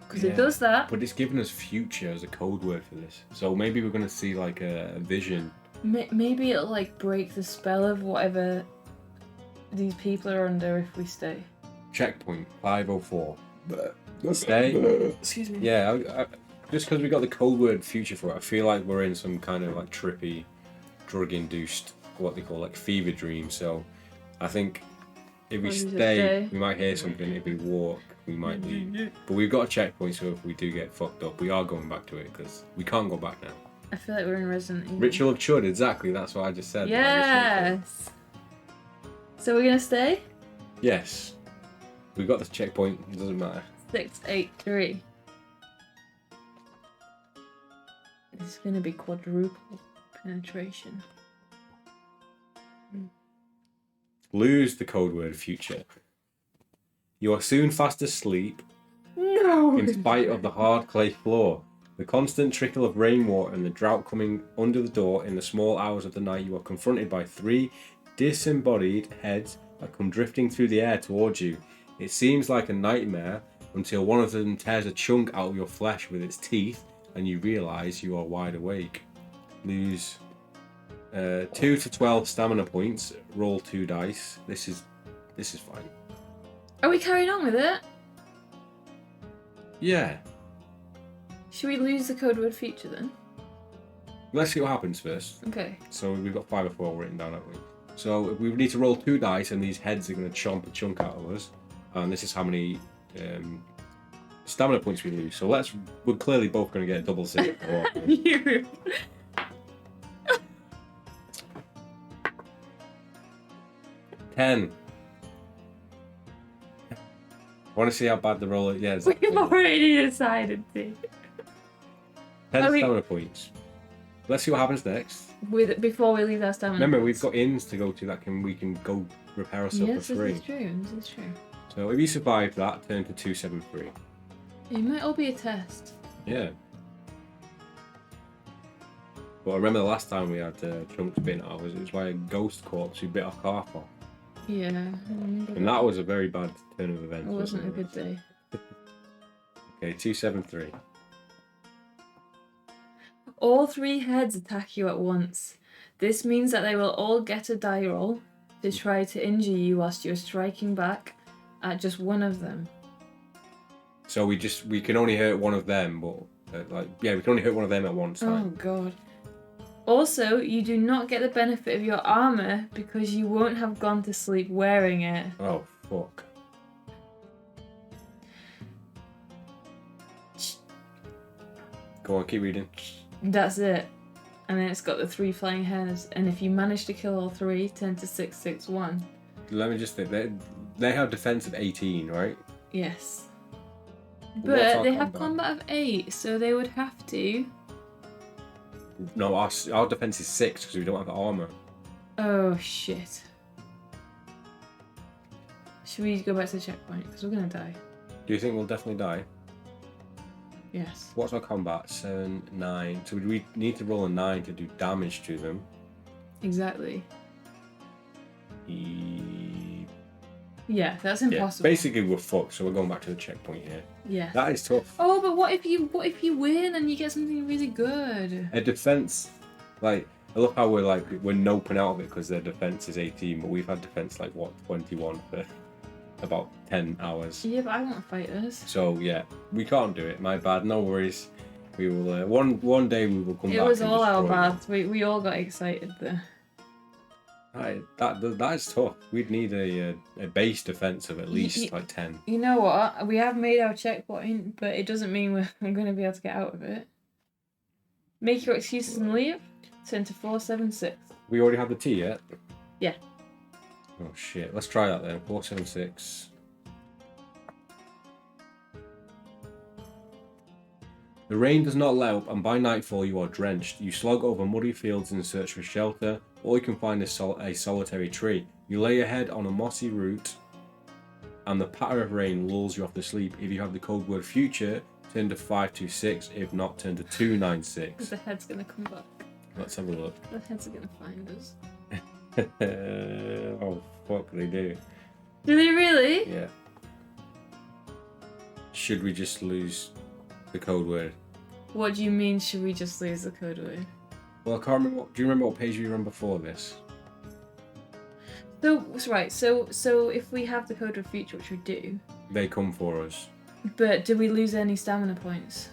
Speaker 2: Because it does that.
Speaker 1: But it's giving us future as a code word for this. So maybe we're gonna see like a vision.
Speaker 2: Maybe it'll like break the spell of whatever these people are under if we stay.
Speaker 1: Checkpoint 504. Stay.
Speaker 2: Excuse me.
Speaker 1: Yeah, just because we got the code word future for it, I feel like we're in some kind of like trippy, drug-induced, what they call like fever dream. So I think if we stay, we might hear something. If we walk, we might leave. But we've got a checkpoint, so if we do get fucked up, we are going back to it because we can't go back now.
Speaker 2: I feel like we're in Resident Evil.
Speaker 1: Ritual of Chud, exactly. That's what I just said.
Speaker 2: Yes. So we're gonna stay?
Speaker 1: Yes. We got the checkpoint. It doesn't matter.
Speaker 2: 683. It's gonna be quadruple penetration.
Speaker 1: Lose the code word future. You are soon fast asleep.
Speaker 2: No.
Speaker 1: In spite of the hard clay floor. The constant trickle of rainwater and the drought coming under the door in the small hours of the night, you are confronted by 3 disembodied heads that come drifting through the air towards you. It seems like a nightmare until one of them tears a chunk out of your flesh with its teeth and you realise you are wide awake. Lose 2 to 12 stamina points. Roll 2 dice. This is fine.
Speaker 2: Are we carrying on with it?
Speaker 1: Yeah.
Speaker 2: Should we lose the code word feature then?
Speaker 1: Let's see what happens first.
Speaker 2: Okay.
Speaker 1: So we've got 5 or 4 written down, haven't we? So we need to roll 2 dice, and these heads are going to chomp a chunk out of us. And this is how many stamina points we lose. So we're clearly both going to get a double 6.
Speaker 2: You.
Speaker 1: 10. I want to see how bad the roll is. Yeah,
Speaker 2: We've already decided to.
Speaker 1: 10 stamina points. Let's see what happens next.
Speaker 2: Before we leave our stamina.
Speaker 1: Remember, we've got inns to go to that we can go repair ourselves for free.
Speaker 2: Yes, this is true.
Speaker 1: So if you survive that, turn to 273.
Speaker 2: It might all be a test.
Speaker 1: Yeah. But I remember the last time we had chunks bitten out, it was by a ghost corpse who bit our calf off.
Speaker 2: Yeah.
Speaker 1: And that was a very bad turn of events.
Speaker 2: It wasn't a good day.
Speaker 1: Okay, 273.
Speaker 2: All 3 heads attack you at once. This means that they will all get a die roll to try to injure you whilst you're striking back at just one of them.
Speaker 1: So we can only hurt one of them, but we can only hurt one of them at one time.
Speaker 2: Oh god. Also, you do not get the benefit of your armor because you won't have gone to sleep wearing it.
Speaker 1: Oh fuck. Go on, keep reading.
Speaker 2: That's it. And then it's got the 3 flying heads. And if you manage to kill all 3, turn to 661.
Speaker 1: Let me just think. They have defense of 18, right?
Speaker 2: Yes.
Speaker 1: What's
Speaker 2: But
Speaker 1: our
Speaker 2: they have combat of 8, so they would have to...
Speaker 1: No, our defense is 6 because we don't have armor.
Speaker 2: Oh, shit. Should we go back to the checkpoint? Because we're going to die.
Speaker 1: Do you think we'll definitely die?
Speaker 2: Yes.
Speaker 1: What's our combat? 7, 9. So we need to roll a 9 to do damage to them.
Speaker 2: Exactly. Yeah, that's impossible.
Speaker 1: Yeah, basically, we're fucked, so we're going back to the checkpoint here.
Speaker 2: Yeah.
Speaker 1: That is tough.
Speaker 2: Oh, but what if you win and you get something really good?
Speaker 1: A defense, I love how we're noping out of it because their defense is 18, but we've had defense 21 for about 10 hours.
Speaker 2: Yeah, but I want fighters.
Speaker 1: So yeah, we can't do it. My bad. No worries. We will. One day we will come back.
Speaker 2: It was all our bad. We all got excited there.
Speaker 1: That is tough. We'd need a base defense of at least 10.
Speaker 2: You know what? We have made our checkpoint, but it doesn't mean we're going to be able to get out of it. Make your excuses and leave. Turn to 476.
Speaker 1: We already have the tea yet?
Speaker 2: Yeah.
Speaker 1: Oh shit, let's try that then. 476. The rain does not let up, and by nightfall you are drenched. You slog over muddy fields in search for shelter. All you can find is a solitary tree. You lay your head on a mossy root, and the patter of rain lulls you off to sleep. If you have the code word future, turn to 526. If not, turn to 296.
Speaker 2: The head's gonna come back.
Speaker 1: Let's have a look.
Speaker 2: The heads are gonna find us.
Speaker 1: Oh, fuck, they do.
Speaker 2: Do they really?
Speaker 1: Yeah. Should we just lose the code word?
Speaker 2: What do you mean, should we just lose the code word?
Speaker 1: Well, I can't remember. Do you remember what page we were on before this?
Speaker 2: So, right, so if we have the code word future, which we do,
Speaker 1: They come for us.
Speaker 2: but do we lose any stamina points?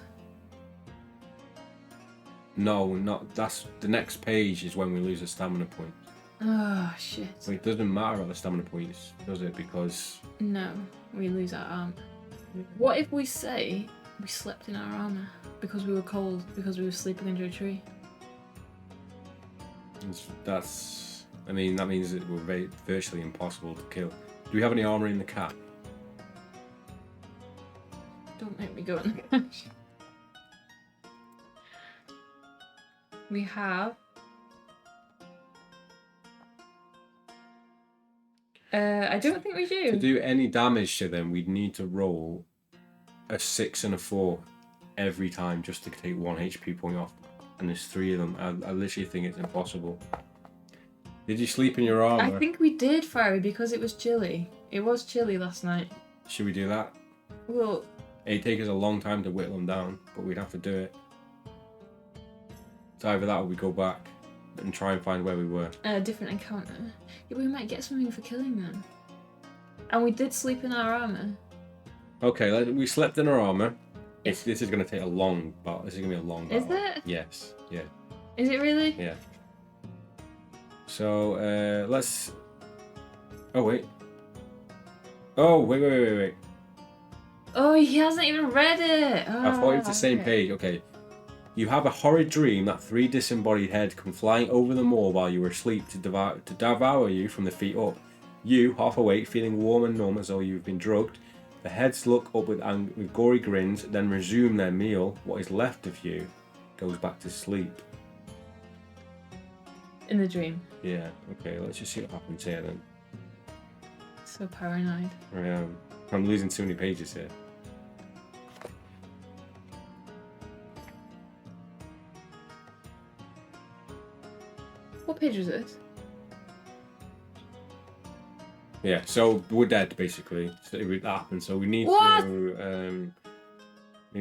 Speaker 1: No, not. That's the next page is when we lose a stamina point.
Speaker 2: Oh, shit.
Speaker 1: But it doesn't matter about the stamina points, does it? Because
Speaker 2: No, we lose our armor. What if we say we slept in our armor because we were cold, because we were sleeping under a tree?
Speaker 1: that's. I mean, that means that we're virtually impossible to kill. Do we have any armor in the cat?
Speaker 2: Don't make me go in the cache. We have... I don't think we
Speaker 1: To
Speaker 2: do.
Speaker 1: do any damage to them, we'd need to roll a 6 and a 4 every time just to take 1 HP point off. And there's 3 of them. I literally think it's impossible. Did you sleep in your armor?
Speaker 2: I think we did, Fiery, because it was chilly. It was chilly last night.
Speaker 1: Should we do that?
Speaker 2: Well,
Speaker 1: It'd take us a long time to whittle them down, but we'd have to do it. So either that or we go back and try and find where we were.
Speaker 2: a different encounter. Yeah, we might get something for killing them. And we did sleep in our armor.
Speaker 1: Okay, we slept in our armor.
Speaker 2: Yes.
Speaker 1: This is going to take a long battle. This is going to be a long battle.
Speaker 2: Is it?
Speaker 1: Yes. Yeah.
Speaker 2: Is it really?
Speaker 1: Yeah. So, let's... Oh, wait. Oh, wait.
Speaker 2: Oh, he hasn't even read it. Oh,
Speaker 1: I thought it was the same
Speaker 2: okay.
Speaker 1: page. Okay. You have a horrid dream that 3 disembodied heads come flying over the moor while you were asleep to devour you from the feet up. You, half awake, feeling warm and numb as though you've been drugged. The heads look up with gory grins, then resume their meal. What is left of you goes back to sleep.
Speaker 2: In the dream.
Speaker 1: Yeah, okay, let's just see what happens here then.
Speaker 2: So paranoid.
Speaker 1: I'm losing too many pages here.
Speaker 2: What page was it?
Speaker 1: Yeah, so we're dead basically. So that happened. So we need
Speaker 2: What?
Speaker 1: to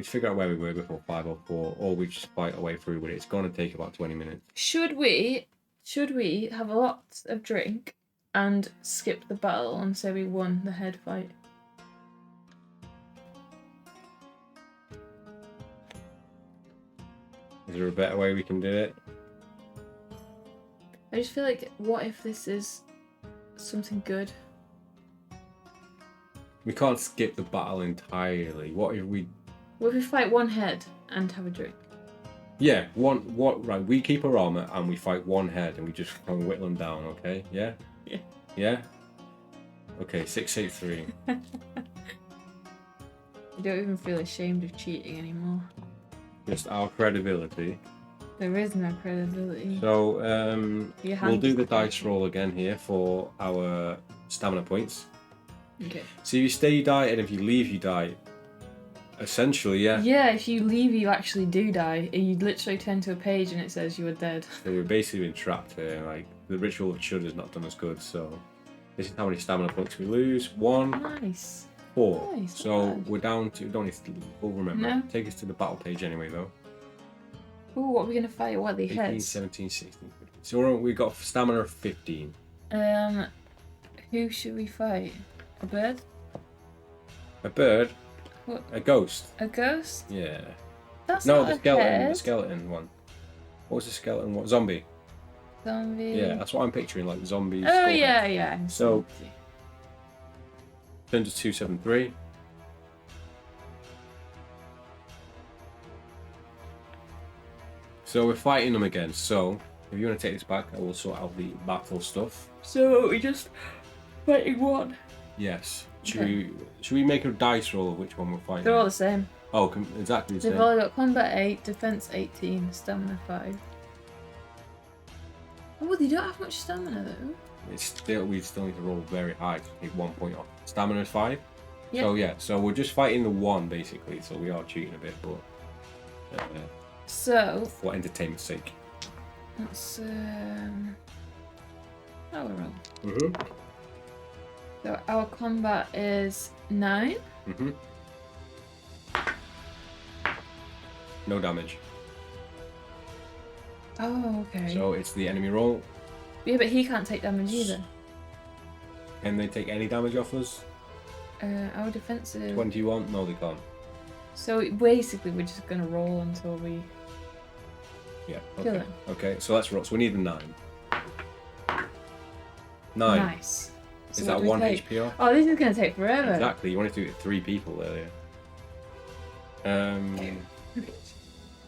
Speaker 1: figure out where we were before 504, or we just fight our way through with it. It's gonna take about 20 minutes.
Speaker 2: Should we have a lot of drink and skip the battle and say we won the head fight?
Speaker 1: Is there a better way we can do it?
Speaker 2: I just feel like, what if this is something good?
Speaker 1: We can't skip the battle entirely. What if we?
Speaker 2: What if we fight one head and have a drink?
Speaker 1: Yeah, right? We keep our armor and we fight one head and we just kind of whittle them down. Okay? Yeah.
Speaker 2: Yeah.
Speaker 1: Yeah. Okay. 683.
Speaker 2: I don't even feel ashamed of cheating anymore.
Speaker 1: Just our credibility.
Speaker 2: There is no credibility.
Speaker 1: So
Speaker 2: Your
Speaker 1: we'll
Speaker 2: hand
Speaker 1: do
Speaker 2: is
Speaker 1: the dice
Speaker 2: credible.
Speaker 1: roll again here for our stamina points.
Speaker 2: Okay.
Speaker 1: So if you stay, you die, and if you leave, you die. Essentially, yeah.
Speaker 2: Yeah, if you leave, you actually do die. You literally turn to a page and it says you are dead.
Speaker 1: So we're basically been trapped here. Like the ritual of Chud has not done us good. So this is how many stamina points we lose. 1,
Speaker 2: Nice.
Speaker 1: 4.
Speaker 2: Nice,
Speaker 1: So
Speaker 2: not bad.
Speaker 1: we're down to. Don't need to. We'll remember.
Speaker 2: No.
Speaker 1: Take us to the battle page anyway, though.
Speaker 2: Ooh, what are we gonna fight? What are the
Speaker 1: 18,
Speaker 2: heads?
Speaker 1: 17, 16, 15. So we've got stamina of 15.
Speaker 2: Who should we fight? A bird?
Speaker 1: A bird.
Speaker 2: What?
Speaker 1: A ghost.
Speaker 2: A ghost?
Speaker 1: Yeah.
Speaker 2: That's
Speaker 1: No,
Speaker 2: not
Speaker 1: the
Speaker 2: a
Speaker 1: skeleton.
Speaker 2: head.
Speaker 1: The skeleton one. What was the skeleton? What zombie?
Speaker 2: Zombie.
Speaker 1: Yeah, that's what I'm picturing. Like zombies.
Speaker 2: Oh yeah.
Speaker 1: So- Turn to 273. So we're fighting them again. So if you want to take this back, I will sort out the battle stuff.
Speaker 2: So we just Fighting one.
Speaker 1: Yes.
Speaker 2: Okay.
Speaker 1: Should we make a dice roll of which one we're fighting?
Speaker 2: They're all the same.
Speaker 1: Oh, exactly the
Speaker 2: They've
Speaker 1: same.
Speaker 2: all got combat 8, defense 18, stamina 5. Oh, they don't have much stamina though.
Speaker 1: We still need to roll very high to take 1 point off. Stamina is 5.
Speaker 2: Yeah.
Speaker 1: So yeah, so we're just fighting the 1 basically. So we are cheating a bit, but
Speaker 2: So
Speaker 1: for entertainment's sake.
Speaker 2: that's power roll.
Speaker 1: Mhm.
Speaker 2: So our combat is 9.
Speaker 1: Mhm. No damage.
Speaker 2: Oh, okay.
Speaker 1: So it's the enemy roll.
Speaker 2: Yeah, but he can't take damage either.
Speaker 1: Can they take any damage off us?
Speaker 2: Our defensive.
Speaker 1: 21? No, they can't.
Speaker 2: So basically, we're just gonna roll until we
Speaker 1: Yeah.
Speaker 2: kill
Speaker 1: Okay.
Speaker 2: him.
Speaker 1: Okay. So let's roll. So we need a 9. 9.
Speaker 2: Nice. So
Speaker 1: Is
Speaker 2: what
Speaker 1: that
Speaker 2: do we
Speaker 1: 1
Speaker 2: take?
Speaker 1: HP off?
Speaker 2: Oh, this is gonna take forever.
Speaker 1: Exactly. You wanted to do it 3 people earlier.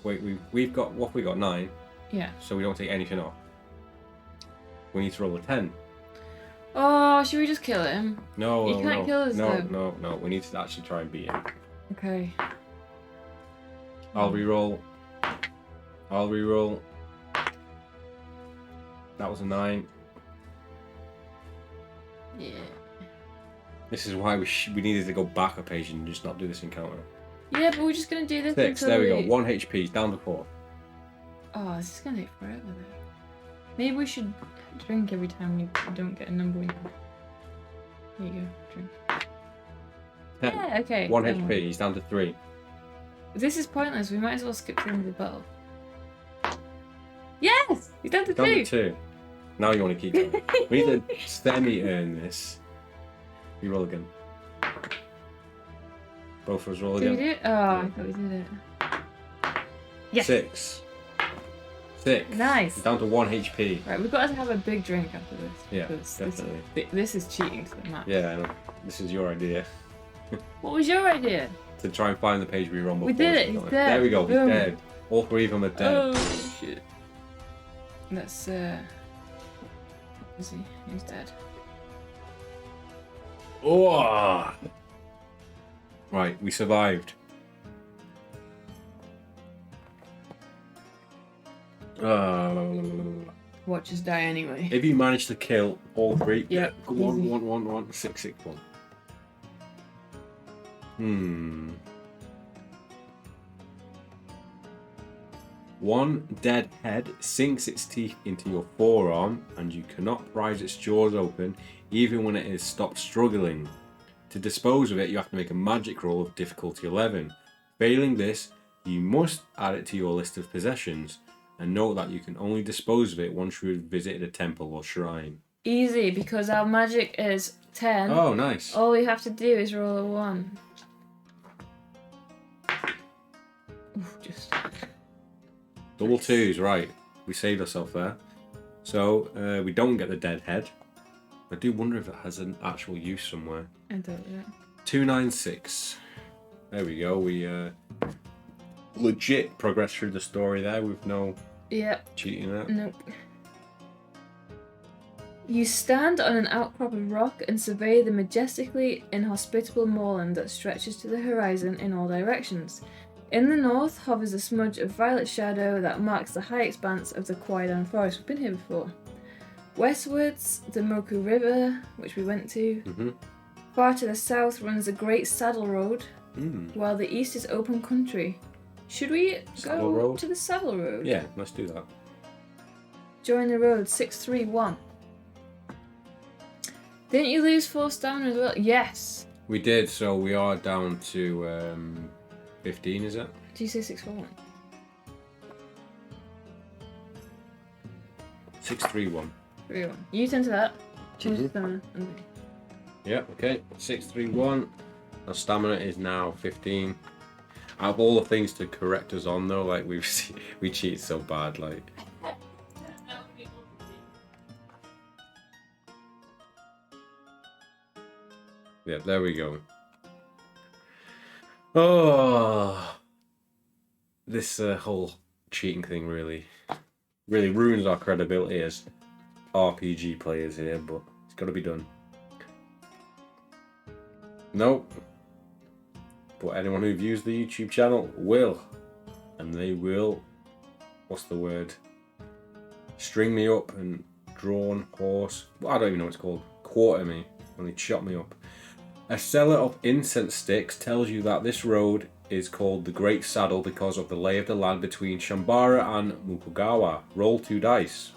Speaker 1: Wait, we've got what have we got 9.
Speaker 2: Yeah.
Speaker 1: So we don't take anything off. We need to roll a 10.
Speaker 2: Oh, should we just kill him?
Speaker 1: No,
Speaker 2: You can't
Speaker 1: no,
Speaker 2: kill us,
Speaker 1: no,
Speaker 2: though.
Speaker 1: no. We need to actually try and beat him.
Speaker 2: Okay.
Speaker 1: I'll reroll. That was a 9.
Speaker 2: Yeah.
Speaker 1: This is why we needed to go back a page and just not do this encounter.
Speaker 2: Yeah, but we're just gonna do this
Speaker 1: 6.
Speaker 2: until
Speaker 1: There we go. 1 HP. Down to 4.
Speaker 2: Oh, this is gonna take forever though. Maybe we should drink every time we don't get a number. Here you go, drink.
Speaker 1: 10.
Speaker 2: Yeah, okay.
Speaker 1: 1
Speaker 2: never
Speaker 1: HP.
Speaker 2: mind.
Speaker 1: He's down to 3.
Speaker 2: This is pointless. We might as well skip to the end of the battle. Yes! He's down to
Speaker 1: Down
Speaker 2: 2.
Speaker 1: to 2. Now you want to keep going. We need to semi-earn this. You roll again. Both of us roll
Speaker 2: Did we
Speaker 1: again.
Speaker 2: do it? Oh, I thought we did it. Yes!
Speaker 1: 6.
Speaker 2: Nice.
Speaker 1: Down to 1 HP.
Speaker 2: Right, we've got to have a big drink after this.
Speaker 1: Yeah,
Speaker 2: because
Speaker 1: definitely.
Speaker 2: This is cheating to the max.
Speaker 1: Yeah, I know. This is your idea.
Speaker 2: What was your idea?
Speaker 1: To try and find the page we run before.
Speaker 2: We did it, he's dead.
Speaker 1: There we go, he's
Speaker 2: Boom.
Speaker 1: dead. All 3 of them are dead.
Speaker 2: Oh, shit. Let's, is he? He's dead.
Speaker 1: Oh! Right, we survived.
Speaker 2: Watch us die anyway.
Speaker 1: If you manage to kill all 3,
Speaker 2: Yeah,
Speaker 1: one,
Speaker 2: easy.
Speaker 1: 1, 1, 1, 6, 6, 1. 1 dead head sinks its teeth into your forearm, and you cannot prise its jaws open even when it is stopped struggling. To dispose of it, you have to make a magic roll of difficulty 11. Failing this, you must add it to your list of possessions, and note that you can only dispose of it once you have visited a temple or shrine.
Speaker 2: Easy, because our magic is 10.
Speaker 1: Oh, nice.
Speaker 2: All we have to do is roll a 1. Oof, just...
Speaker 1: Double 2s, right. We saved ourselves there. So, we don't get the dead head. I do wonder if it has an actual use somewhere.
Speaker 2: I don't know.
Speaker 1: 296. There we go. We legit progressed through the story there with no
Speaker 2: Yep.
Speaker 1: cheating out.
Speaker 2: Nope. You stand on an outcrop of rock and survey the majestically inhospitable moorland that stretches to the horizon in all directions. In the north hovers a smudge of violet shadow that marks the high expanse of the Kwaidan forest. We've been here before. Westwards, the Moku River, which we went to.
Speaker 1: Mm-hmm.
Speaker 2: Far to the south runs the Great Saddle Road,
Speaker 1: Mm.
Speaker 2: while the east is open country. Should we
Speaker 1: Saddle
Speaker 2: go
Speaker 1: Road?
Speaker 2: to the Saddle Road?
Speaker 1: Yeah, let's do that.
Speaker 2: Join the road, 631. Didn't you lose 4 stamina as well? Yes!
Speaker 1: We did, so we are down to 15, is it?
Speaker 2: Did you say 641?
Speaker 1: 631.
Speaker 2: 3-1. You turn to that. Change the
Speaker 1: Mhm.
Speaker 2: stamina.
Speaker 1: Yeah, okay. 631. Our stamina is now 15. Out of all the things to correct us on, though, like we cheat so bad, like. Yeah, there we go. Oh, this whole cheating thing really ruins our credibility as RPG players here, but it's got to be done. Nope. But anyone who views the YouTube channel will. And they will, what's the word? String me up and drawn horse. Well, I don't even know what it's called. Quarter me when they chop me up. A seller of incense sticks tells you that this road is called the Great Saddle because of the lay of the land between Shambara and Mukugawa. Roll 2 dice.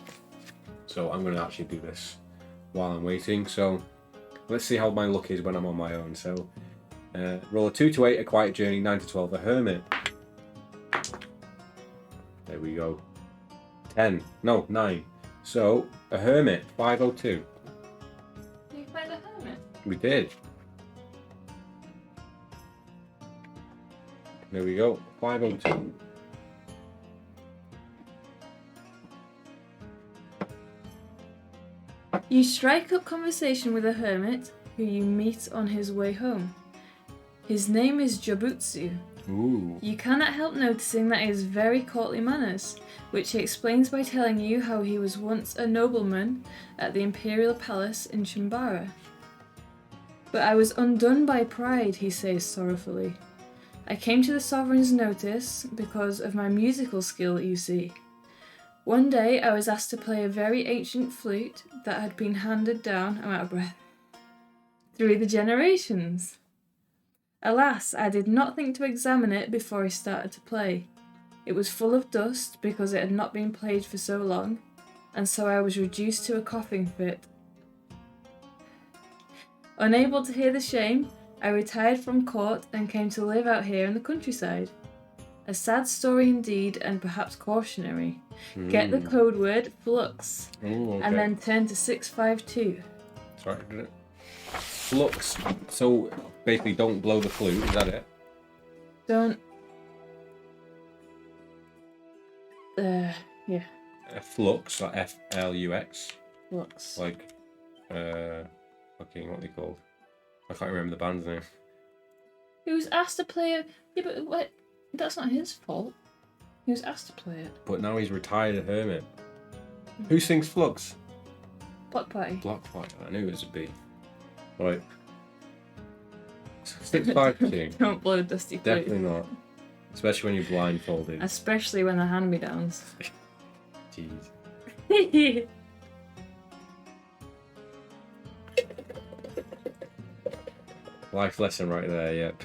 Speaker 1: So I'm going to actually do this while I'm waiting. So let's see how my luck is when I'm on my own. So roll a 2 to 8, a quiet journey, 9 to 12, a hermit. There we go. 10. No, 9. So a hermit, 502.
Speaker 2: You played the hermit?
Speaker 1: We did. There we go, 502.
Speaker 2: You strike up conversation with a hermit who you meet on his way home. His name is Jobutsu.
Speaker 1: Ooh.
Speaker 2: You cannot help noticing that he has very courtly manners, which he explains by telling you how he was once a nobleman at the imperial palace in Shambara. But I was undone by pride, he says sorrowfully. I came to the sovereign's notice because of my musical skill, you see. One day I was asked to play a very ancient flute that had been handed down, I'm out of breath, through the generations. Alas, I did not think to examine it before I started to play. It was full of dust because it had not been played for so long, and so I was reduced to a coughing fit. Unable to hear the shame, I retired from court and came to live out here in the countryside. A sad story indeed, and perhaps cautionary. Get the code word flux,
Speaker 1: Ooh, okay.
Speaker 2: and then turn to 652.
Speaker 1: Sorry, did it? Flux. So basically, don't blow the flute. Is that it?
Speaker 2: Don't. Yeah.
Speaker 1: Flux, like F-L-U-X.
Speaker 2: Flux.
Speaker 1: Like, fucking what are they called? I can't remember the band's name.
Speaker 2: He was asked to play it. Yeah, but what? That's not his fault. He was asked to play it.
Speaker 1: But now he's retired a hermit. Who sings Flux?
Speaker 2: Block Party.
Speaker 1: Block Party. I knew it was a B. Right. 652.
Speaker 2: Don't blow Dusty Flute.
Speaker 1: Definitely not. Especially when you're blindfolded.
Speaker 2: Especially when they're hand-me-downs.
Speaker 1: Jeez. Life lesson right there, yep.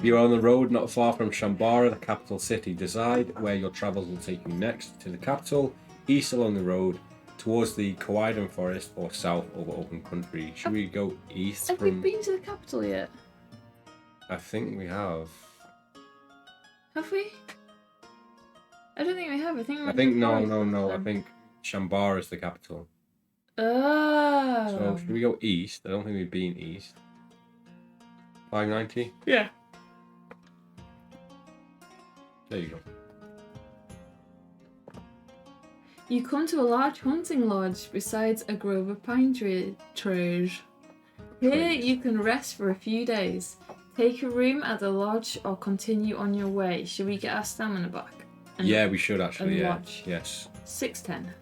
Speaker 1: You're on the road not far from Shambara, the capital city. Decide where your travels will take you next. To the capital, east along the road, towards the Kawaidan forest, or south over open country. Should we go east
Speaker 2: Have
Speaker 1: from...
Speaker 2: we been to the capital yet?
Speaker 1: I think we have.
Speaker 2: Have we? I don't think we have. I think
Speaker 1: no. I think Shambara is the capital.
Speaker 2: Oh.
Speaker 1: So should we go east? I don't think we've been east. 590?
Speaker 2: Yeah.
Speaker 1: There you go.
Speaker 2: You come to a large hunting lodge besides a grove of pine trees. Here you can rest for a few days. Take a room at the lodge or continue on your way. Should we get our stamina back?
Speaker 1: Yeah, we should actually,
Speaker 2: and
Speaker 1: yeah.
Speaker 2: watch.
Speaker 1: Yes.
Speaker 2: 610.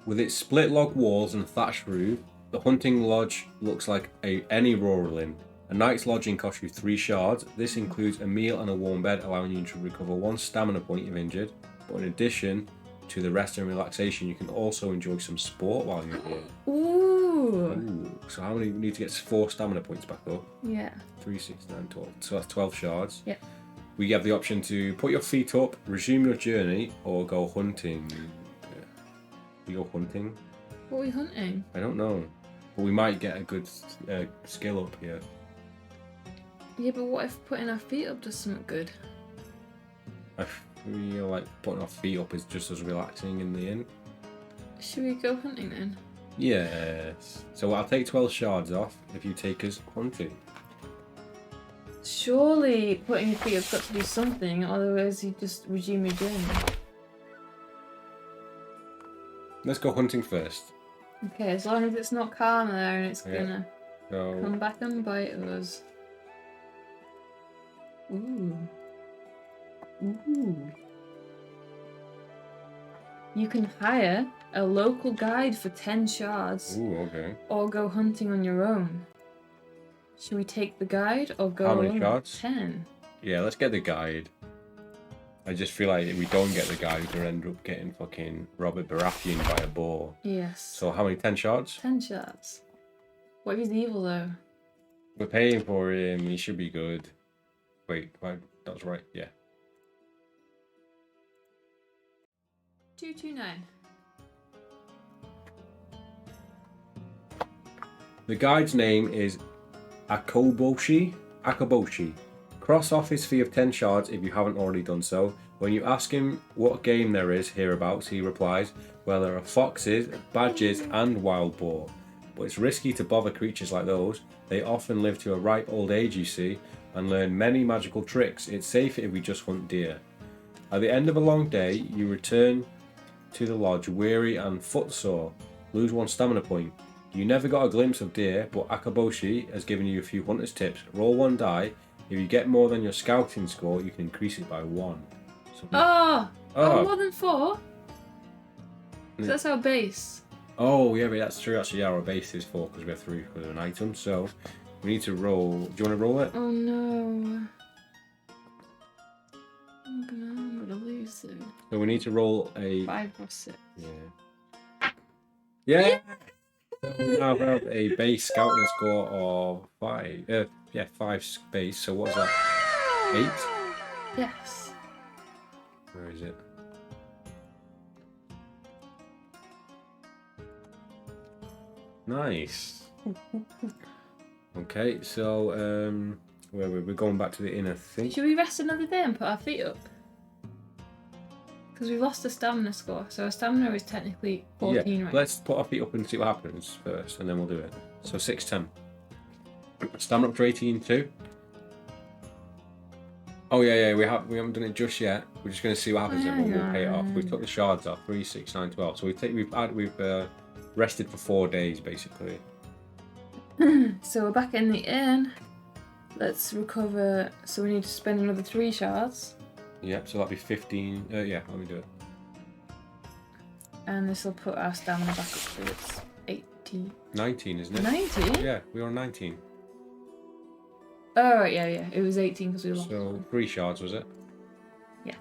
Speaker 1: With its split log walls and thatched roof, the hunting lodge looks like any rural inn. A night's lodging costs you 3 shards. This includes a meal and a warm bed, allowing you to recover 1 stamina point if injured. But in addition to the rest and relaxation, you can also enjoy some sport while you're here.
Speaker 2: Ooh.
Speaker 1: So how many? We need to get 4 stamina points back up.
Speaker 2: Yeah.
Speaker 1: 3, 6, 9, 12. So that's 12 shards.
Speaker 2: Yeah.
Speaker 1: We have the option to put your feet up, resume your journey, or go hunting. We go hunting?
Speaker 2: What are we hunting?
Speaker 1: I don't know. But we might get a good skill up here.
Speaker 2: Yeah, but what if putting our feet up does something good?
Speaker 1: I feel like putting our feet up is just as relaxing in the inn.
Speaker 2: Should we go hunting then?
Speaker 1: Yes. So I'll take 12 shards off if you take us hunting.
Speaker 2: Surely putting your feet up's got to do something, otherwise you just resume your journey.
Speaker 1: Let's go hunting first.
Speaker 2: Okay, as long as it's not calm there and it's gonna
Speaker 1: So
Speaker 2: come back and bite us. Ooh. Ooh. You can hire a local guide for 10 shards.
Speaker 1: Ooh, okay.
Speaker 2: Or go hunting on your own. Should we take the guide or go
Speaker 1: How many
Speaker 2: alone?
Speaker 1: shards?
Speaker 2: 10.
Speaker 1: Yeah, let's get the guide. I just feel like if we don't get the guide, we're going to end up getting fucking Robert Baratheon by a boar.
Speaker 2: Yes.
Speaker 1: So how many? 10 shards?
Speaker 2: 10 shards. What if he's evil though?
Speaker 1: We're paying for him. He should be good. Wait, that's right. Yeah.
Speaker 2: 229.
Speaker 1: The guide's name is Akoboshi. Cross off his fee of 10 shards if you haven't already done so. When you ask him what game there is hereabouts, he replies, well, there are foxes, badgers, and wild boar. But it's risky to bother creatures like those. They often live to a ripe old age, you see, and learn many magical tricks. It's safe if we just hunt deer. At the end of a long day, you return to the lodge weary and footsore. Lose 1 stamina point. You never got a glimpse of deer, but Akaboshi has given you a few hunter's tips. Roll 1 die. If you get more than your scouting score, you can increase it by 1. So
Speaker 2: More than 4? So that's our base.
Speaker 1: Oh, yeah, but that's true. Actually, our base is 4 because we have 3 because of an item. So we need to roll. Do you want to roll it?
Speaker 2: Oh no. I'm gonna lose it.
Speaker 1: So we need to roll a
Speaker 2: 5 or 6.
Speaker 1: Yeah. Yeah. So we now have a base scouting score of 5. 5 base. So what is that? 8?
Speaker 2: Yes.
Speaker 1: Where is it? Nice. Okay, so we're going back to the inn, I think.
Speaker 2: Should we rest another day and put our feet up? Because we've lost a stamina score, so our stamina is technically 14 right.
Speaker 1: Let's put our feet up and see what happens first, and then we'll do it. So 610. Stamina up to 18 too. Oh yeah, we haven't done it just yet. We're just going to see what happens, and we'll pay it off. We took the shards off 3, 6, 9, 12. So we've rested for 4 days basically.
Speaker 2: So we're back in the inn. Let's recover. So we need to spend another 3 shards.
Speaker 1: Yep, so that'll be 15. Yeah, let me do it.
Speaker 2: And this will put our stamina back up to its 18.
Speaker 1: 19, isn't it?
Speaker 2: 19?
Speaker 1: Yeah, we're on 19.
Speaker 2: Oh, right, yeah. It was 18 because we lost.
Speaker 1: So 3 shards, was it?
Speaker 2: Yeah.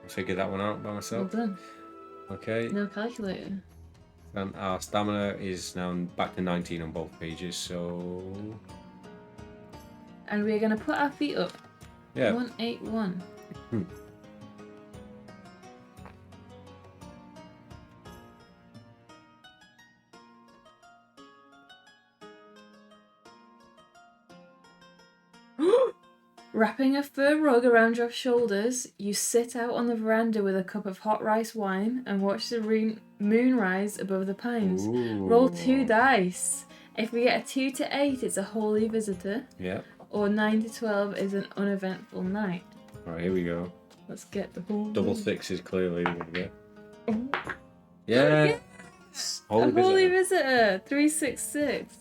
Speaker 1: I figured that one out by myself.
Speaker 2: Well done.
Speaker 1: Okay.
Speaker 2: No calculator.
Speaker 1: And our stamina is now back to 19 on both pages, so...
Speaker 2: And we're going to put our feet up.
Speaker 1: Yeah.
Speaker 2: 181. Wrapping a fur rug around your shoulders, you sit out on the veranda with a cup of hot rice wine and watch the moon rise above the pines.
Speaker 1: Ooh.
Speaker 2: Roll 2 dice. If we get a 2 to 8, it's a holy visitor.
Speaker 1: Yeah.
Speaker 2: Or 9 to 12 is an uneventful night.
Speaker 1: Alright, here we go.
Speaker 2: Let's get the whole...
Speaker 1: Double 6s clearly. Yeah.
Speaker 2: Oh.
Speaker 1: Yeah.
Speaker 2: Yes.
Speaker 1: Holy
Speaker 2: a holy
Speaker 1: visitor.
Speaker 2: visitor. 366.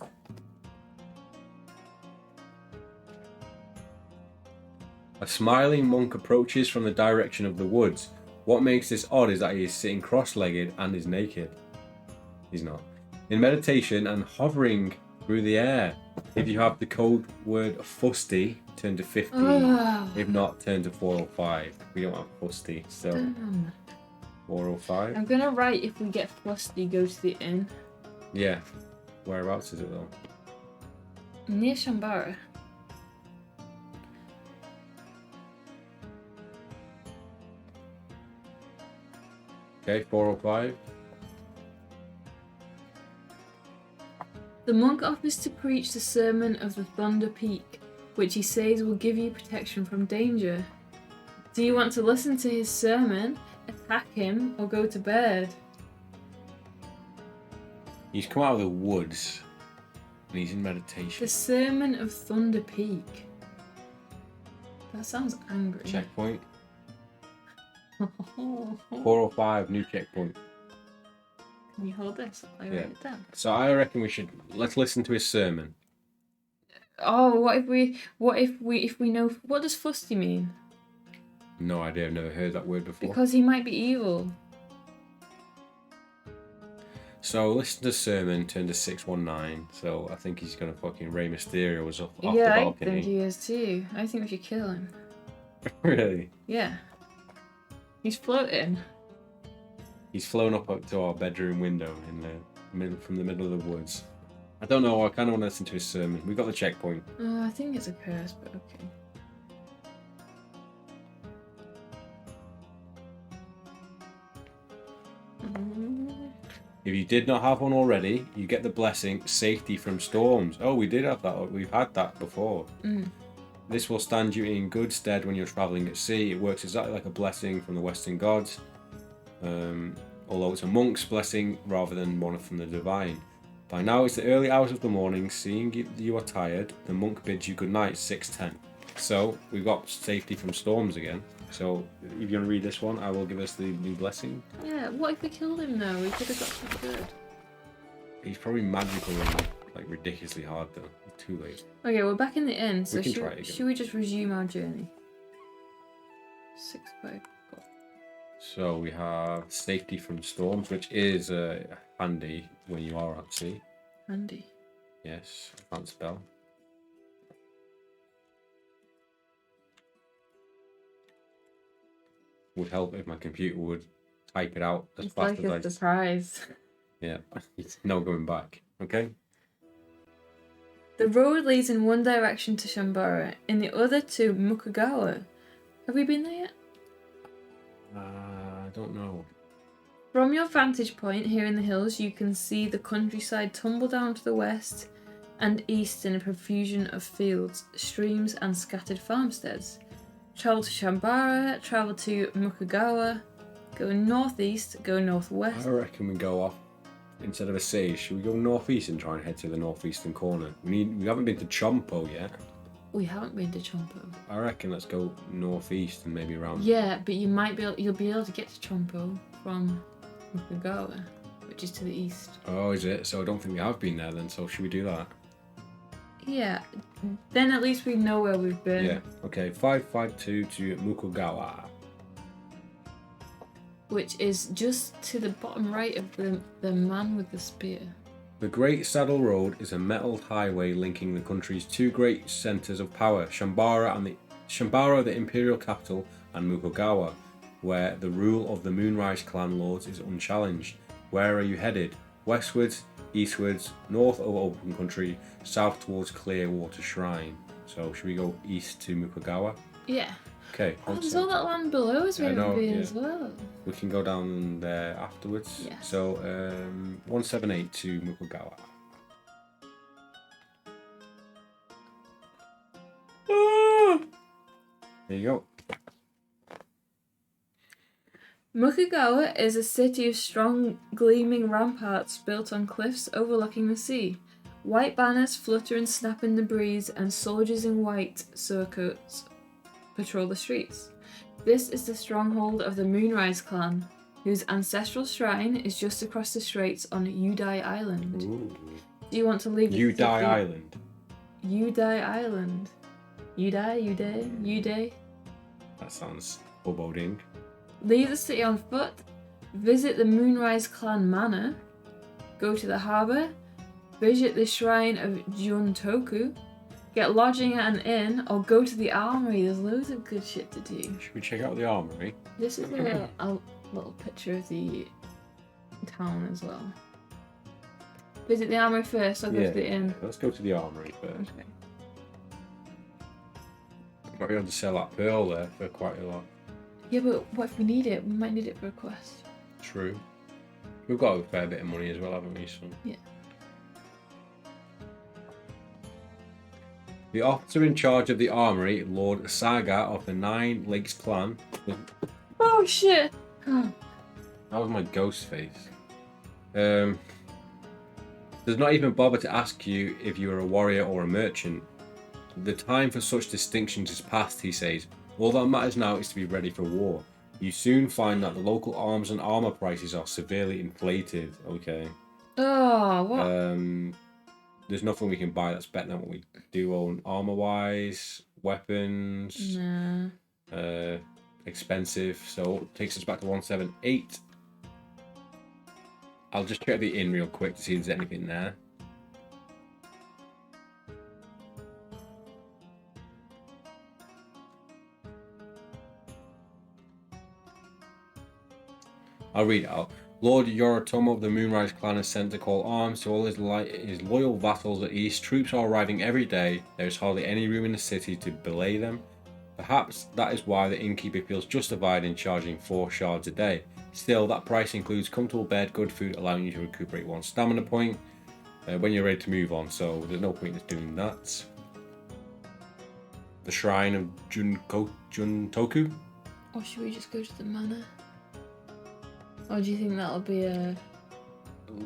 Speaker 1: A smiling monk approaches from the direction of the woods. What makes this odd is that he is sitting cross-legged and is naked. He's not. In meditation and hovering through the air. If you have the code word fusty, turn to 50.
Speaker 2: Oh.
Speaker 1: If not, turn to 405. We don't have fusty, so 405.
Speaker 2: I'm gonna write if we get flusty, go to the inn.
Speaker 1: Yeah. Whereabouts is it though?
Speaker 2: Near Shambara.
Speaker 1: Okay, 405.
Speaker 2: The monk offers to preach the sermon of the Thunder Peak, which he says will give you protection from danger. Do you want to listen to his sermon, attack him, or go to bed?
Speaker 1: He's come out of the woods and he's in meditation.
Speaker 2: The sermon of Thunder Peak. That sounds angry.
Speaker 1: Checkpoint. 405, new checkpoint.
Speaker 2: Can you hold this? I write it down.
Speaker 1: So I reckon let's listen to his sermon.
Speaker 2: Oh, what if we know, what does fusty mean?
Speaker 1: No idea. I've never heard that word before.
Speaker 2: Because he might be evil.
Speaker 1: So listen to Sermon turn to 619. So I think he's gonna fucking Rey Mysterio was off the
Speaker 2: Yeah, I
Speaker 1: balcony.
Speaker 2: think he is too. I think we should kill him.
Speaker 1: Really?
Speaker 2: Yeah. He's floating.
Speaker 1: He's flown up to our bedroom window in the middle, from the middle of the woods. I don't know. I kind of want to listen to his sermon. We got the checkpoint.
Speaker 2: I think it's a curse, but okay.
Speaker 1: If you did not have one already, you get the blessing safety from storms. Oh, we did have that. We've had that before. This will stand you in good stead when you're traveling at sea. It works exactly like a blessing from the Western gods, although it's a monk's blessing rather than one from the divine. By now it's the early hours of the morning. Seeing you are tired, the monk bids you good night. 6:10. So we've got safety from storms again. So if you want to read this one, I will give us the new blessing.
Speaker 2: Yeah, what if we killed him though? We could have got some good.
Speaker 1: He's probably magical and like ridiculously hard though. Too late.
Speaker 2: Okay, we're back in the inn, so
Speaker 1: We can try it again.
Speaker 2: should we just resume our journey? 6-5.
Speaker 1: So we have safety from storms, which is handy when you are at sea.
Speaker 2: Handy.
Speaker 1: Yes, I can't spell. Would help if my computer would type it out as
Speaker 2: It's
Speaker 1: fast
Speaker 2: like
Speaker 1: as
Speaker 2: a surprise.
Speaker 1: Yeah, it's no going back. Okay.
Speaker 2: The road leads in one direction to Shambara, in the other to Mukagawa. Have we been there yet?
Speaker 1: I don't know.
Speaker 2: From your vantage point here in the hills, you can see the countryside tumble down to the west and east in a profusion of fields, streams, and scattered farmsteads. Travel to Shambara, travel to Mukagawa, go northeast, go northwest.
Speaker 1: I reckon we go off instead of a sea. Should we go northeast and try and head to the northeastern corner? We haven't been to Chompo yet.
Speaker 2: We haven't been to Chompo.
Speaker 1: I reckon let's go northeast and maybe around.
Speaker 2: Yeah, but you'll be able to get to Chompo from Mukagawa, which is to the east.
Speaker 1: Oh, is it? So I don't think we have been there then. So should we do that?
Speaker 2: Yeah, then at least we know where we've been.
Speaker 1: Yeah. Okay. 552 to Mukagawa.
Speaker 2: Which is just to the bottom right of the man with the spear.
Speaker 1: The Great Saddle Road is a metalled highway linking the country's two great centres of power, Shambara, the imperial capital, and Mukagawa, where the rule of the Moonrise clan lords is unchallenged. Where are you headed? Westwards, eastwards, north over open country, south towards Clearwater Shrine. So should we go east to Mukagawa?
Speaker 2: Yeah.
Speaker 1: Okay.
Speaker 2: Oh, there's all that land below us we haven't been as well.
Speaker 1: We can go down there afterwards.
Speaker 2: Yes.
Speaker 1: So 178 to Mukagawa. There you go.
Speaker 2: Mukagawa is a city of strong, gleaming ramparts built on cliffs overlooking the sea. White banners flutter and snap in the breeze, and soldiers in white surcoats patrol the streets. This is the stronghold of the Moonrise clan, whose ancestral shrine is just across the straits on Udai Island.
Speaker 1: Ooh.
Speaker 2: Do you want to leave
Speaker 1: Udai Island.
Speaker 2: Udai Island. Udai.
Speaker 1: That sounds foreboding.
Speaker 2: Leave the city on foot, visit the Moonrise Clan Manor, go to the harbour, visit the shrine of Juntoku, get lodging at an inn, or go to the armory. There's loads of good shit to do.
Speaker 1: Should we check out the armory?
Speaker 2: This is a little picture of the town as well. Visit the armory first, or go to the inn.
Speaker 1: Let's go to the armory first.
Speaker 2: Okay.
Speaker 1: Might be able to sell that pearl there for quite a lot.
Speaker 2: Yeah, but what if we need it? We might need it for a quest.
Speaker 1: True. We've got a fair bit of money as well, haven't we? So.
Speaker 2: Yeah.
Speaker 1: The officer in charge of the armory, Lord Saga of the Nine Lakes clan.
Speaker 2: Oh shit!
Speaker 1: That was my ghost face. Does not even bother to ask you if you are a warrior or a merchant. The time for such distinctions is past, he says. All that matters now is to be ready for war. You soon find that the local arms and armour prices are severely inflated. Okay.
Speaker 2: Oh, what?
Speaker 1: There's nothing we can buy that's better than what we do own armour-wise, weapons.
Speaker 2: Nah.
Speaker 1: expensive, so it takes us back to 178. I'll just check the inn real quick to see if there's anything there. I'll read it out. Lord Yoritomo of the Moonrise clan is sent to call arms to all his loyal vassals at east. Troops are arriving every day. There is hardly any room in the city to belay them. Perhaps that is why the innkeeper feels justified in charging 4 shards a day. Still, that price includes comfortable bed, good food, allowing you to recuperate 1 stamina point when you're ready to move on, so there's no point in doing that. The Shrine of Juntoku?
Speaker 2: Or should we just go to the manor? Or do you think that'll be a...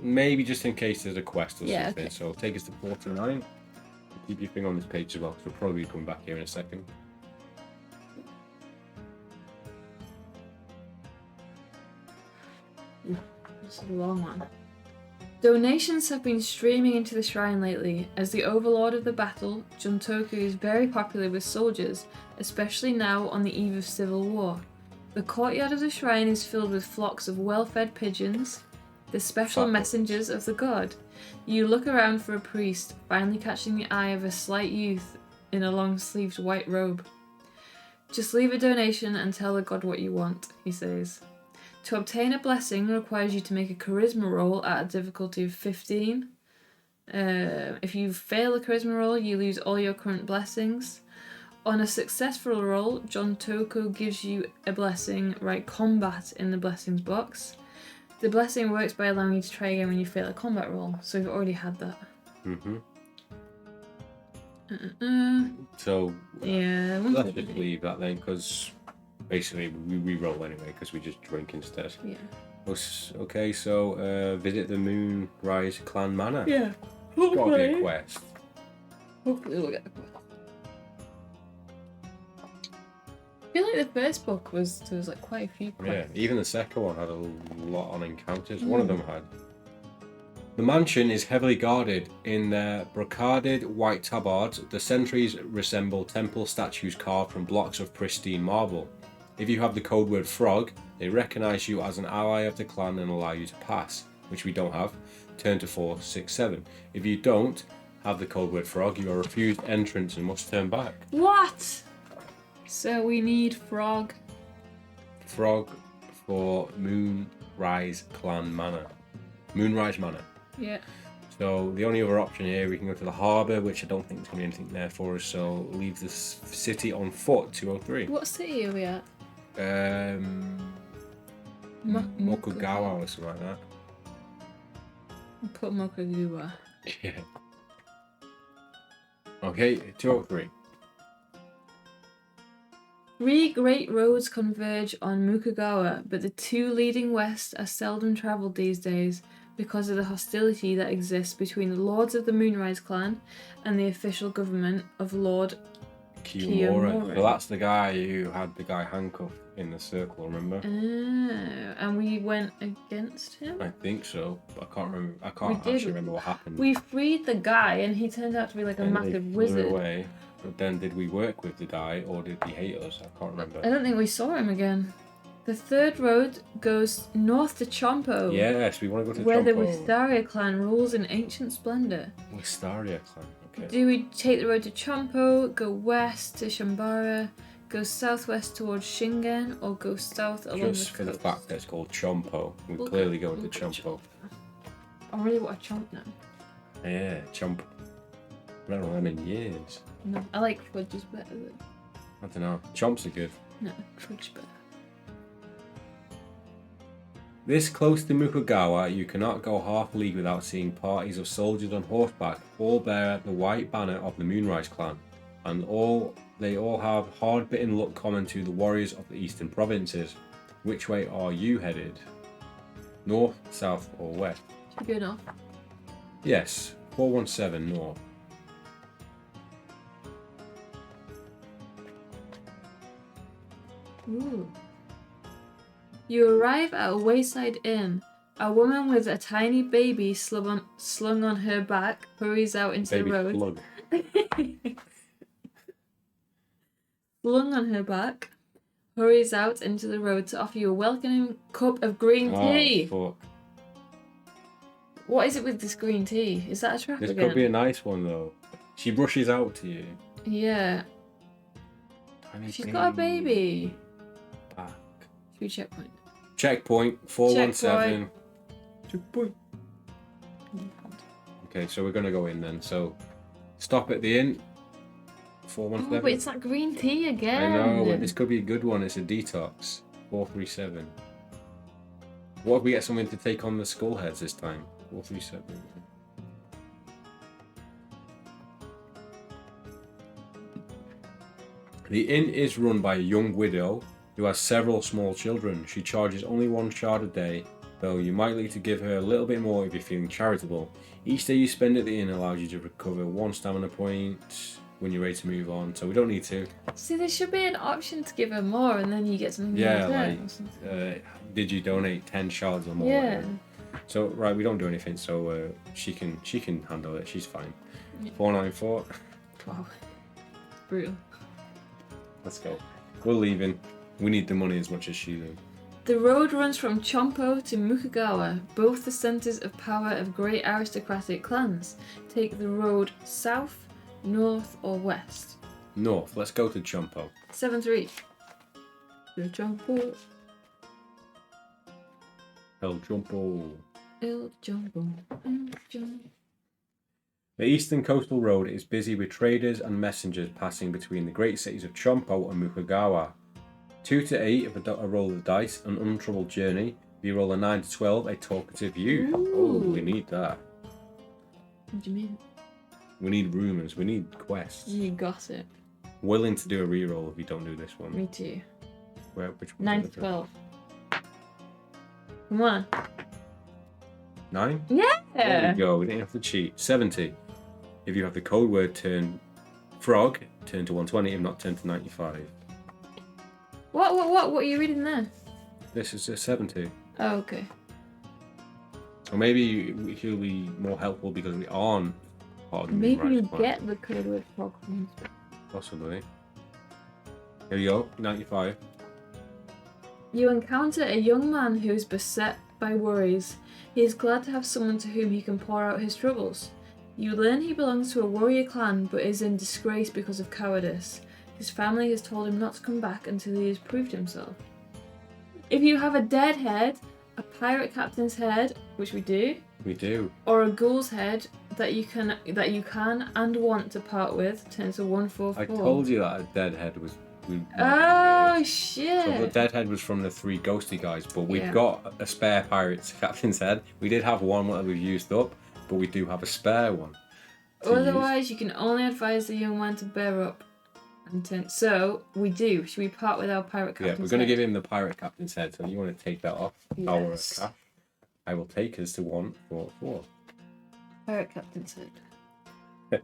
Speaker 1: Maybe just in case there's a quest or something.
Speaker 2: Okay.
Speaker 1: So take us to 49. Keep your thing on this page as well, because we'll probably come back here in a second.
Speaker 2: This is a long one. Donations have been streaming into the shrine lately. As the overlord of the battle, Juntoku is very popular with soldiers, especially now on the eve of civil war. The courtyard of the shrine is filled with flocks of well-fed pigeons, the special messengers of the god. You look around for a priest, finally catching the eye of a slight youth in a long-sleeved white robe. Just leave a donation and tell the god what you want, he says. To obtain a blessing requires you to make a charisma roll at a difficulty of 15. If you fail a charisma roll, you lose all your current blessings. On a successful roll, Juntoku gives you a blessing. Write combat in the blessings box. The blessing works by allowing you to try again when you fail a combat roll, so we've already had that.
Speaker 1: So
Speaker 2: yeah,
Speaker 1: let's just leave that then, because basically we re-roll anyway, because we just drink instead.
Speaker 2: Yeah.
Speaker 1: Okay, so visit the Moonrise Clan Manor.
Speaker 2: Yeah.
Speaker 1: Gotta be a quest.
Speaker 2: Hopefully we'll get the quest. I feel like the first book there was like quite a few quests.
Speaker 1: Yeah, even the second one had a lot on encounters. One of them had. The mansion is heavily guarded. In their brocaded white tabards, the sentries resemble temple statues carved from blocks of pristine marble. If you have the code word frog, they recognize you as an ally of the clan and allow you to pass, which we don't have. Turn to 467. If you don't have the code word frog, you are refused entrance and must turn back.
Speaker 2: What? So we need frog.
Speaker 1: Frog for Moonrise Clan Manor. Moonrise Manor.
Speaker 2: Yeah.
Speaker 1: So the only other option here, we can go to the harbour, which I don't think there's going to be anything there for us, so leave the city on foot, 203.
Speaker 2: What city are we at?
Speaker 1: Mokugawa or something like that.
Speaker 2: I'll put Mokugawa.
Speaker 1: Yeah. Okay, 203.
Speaker 2: 3 great roads converge on Mokugawa, but the 2 leading west are seldom travelled these days because of the hostility that exists between the lords of the Moonrise clan and the official government of Lord Kiyomura.
Speaker 1: So that's the guy who had the guy handcuffed in the circle, remember?
Speaker 2: And we went against him?
Speaker 1: I think so, but I can't remember. I can't actually remember what happened.
Speaker 2: We freed the guy and he turned out to be like a massive wizard.
Speaker 1: Away. But then did we work with the guy or did he hate us? I can't remember.
Speaker 2: I don't think we saw him again. The 3rd road goes north to Chompo.
Speaker 1: Yes, we want to go to
Speaker 2: where
Speaker 1: Chompo.
Speaker 2: the Wistaria clan rules in ancient splendour.
Speaker 1: Wistaria clan, okay.
Speaker 2: Do we take the road to Chompo, go west to Shambara, go southwest towards Shingen, or go south along the coast?
Speaker 1: Just for the fact that it's called Chompo. We're clearly going to Chompo.
Speaker 2: I really want a chomp now.
Speaker 1: Yeah, Chomp. I don't know them in years.
Speaker 2: No, I like fudges better though.
Speaker 1: I don't know. Chomps are good.
Speaker 2: No, fudge better.
Speaker 1: This close to Mokugawa, you cannot go half a league without seeing parties of soldiers on horseback, all bear the white banner of the Moonrise clan, and they all have hard-bitten look common to the warriors of the eastern provinces. Which way are you headed? North, south, or west?
Speaker 2: Should we go north?
Speaker 1: Yes, 417 north.
Speaker 2: Ooh. You arrive at a wayside inn. A woman with a tiny baby slung on her back hurries out into the road. Slung on her back, hurries out into the road to offer you a welcoming cup of green tea.
Speaker 1: Oh, fuck.
Speaker 2: What is it with this green tea? Is that a trap
Speaker 1: This
Speaker 2: again?
Speaker 1: could be a nice one, though. She rushes out to you.
Speaker 2: Yeah.
Speaker 1: Tiny
Speaker 2: She's got a baby.
Speaker 1: Back.
Speaker 2: Should we checkpoint?
Speaker 1: Checkpoint 417. Checkpoint. Okay, so we're gonna go in then. So stop at the inn. 417.
Speaker 2: Oh, but it's that green tea again.
Speaker 1: I know, but this could be a good one. It's a detox. 437. What if we get something to take on the skullheads this time? 437. The inn is run by a young widow who has several small children. She charges only 1 shard a day, though you might need to give her a little bit more if you're feeling charitable. Each day you spend at the inn allows you to recover 1 stamina point when you're ready to move on, so we don't need to.
Speaker 2: See, there should be an option to give her more and then you get something
Speaker 1: Yeah,
Speaker 2: in return
Speaker 1: like,
Speaker 2: or something.
Speaker 1: Did you donate 10 shards or more?
Speaker 2: Yeah.
Speaker 1: So, right, we don't do anything, so she can handle it. She's fine. 494.
Speaker 2: Wow. Brutal.
Speaker 1: Let's go. We're leaving. We need the money as much as she do.
Speaker 2: The road runs from Chompo to Mukagawa, both the centres of power of great aristocratic clans. Take the road south, north, or west.
Speaker 1: North. Let's go to Chompo.
Speaker 2: 7-3. To Chompo.
Speaker 1: El Chompo.
Speaker 2: El Chompo. El Chompo.
Speaker 1: The eastern coastal road is busy with traders and messengers passing between the great cities of Chompo and Mukagawa. 2 to 8 of a roll of the dice, an untroubled journey. If you roll a 9 to 12, a talkative youth. Oh, we need that.
Speaker 2: What do you mean?
Speaker 1: We need rumours. We need quests.
Speaker 2: You got it.
Speaker 1: Willing to do a reroll if you don't do this one.
Speaker 2: Me too.
Speaker 1: Which one?
Speaker 2: 9 to 12. Come on.
Speaker 1: 9?
Speaker 2: Yeah!
Speaker 1: There we go. We didn't have to cheat. 70. If you have the code word turn frog, turn to 120. If not, turn to 95.
Speaker 2: What are you reading there?
Speaker 1: This is a 70.
Speaker 2: Oh, okay.
Speaker 1: Or maybe he'll be more helpful because we aren't part of the
Speaker 2: Maybe you
Speaker 1: Moonrise Clan.
Speaker 2: get the code word frog.
Speaker 1: Possibly. Here we go. 95.
Speaker 2: You encounter a young man who is beset by worries. He is glad to have someone to whom he can pour out his troubles. You learn he belongs to a warrior clan but is in disgrace because of cowardice. His family has told him not to come back until he has proved himself. If you have a dead head, a pirate captain's head, which we do, or a ghoul's head that you can and want to part with, turn to 144.
Speaker 1: I told you that a dead head was.
Speaker 2: Oh shit!
Speaker 1: So the dead head was from the 3 ghosty guys, but we've
Speaker 2: Yeah.
Speaker 1: got a spare pirate's captain's head. We did have one that we've used up, but we do have a spare one.
Speaker 2: Otherwise, you can only advise the young man to bear up. And so we do. Should we part with our pirate captain's
Speaker 1: Yeah, we're going to
Speaker 2: head?
Speaker 1: give him the pirate captain's head. So you want to take that off? Our
Speaker 2: Yes.
Speaker 1: cash. I will take us to 144.
Speaker 2: Pirate captain's head.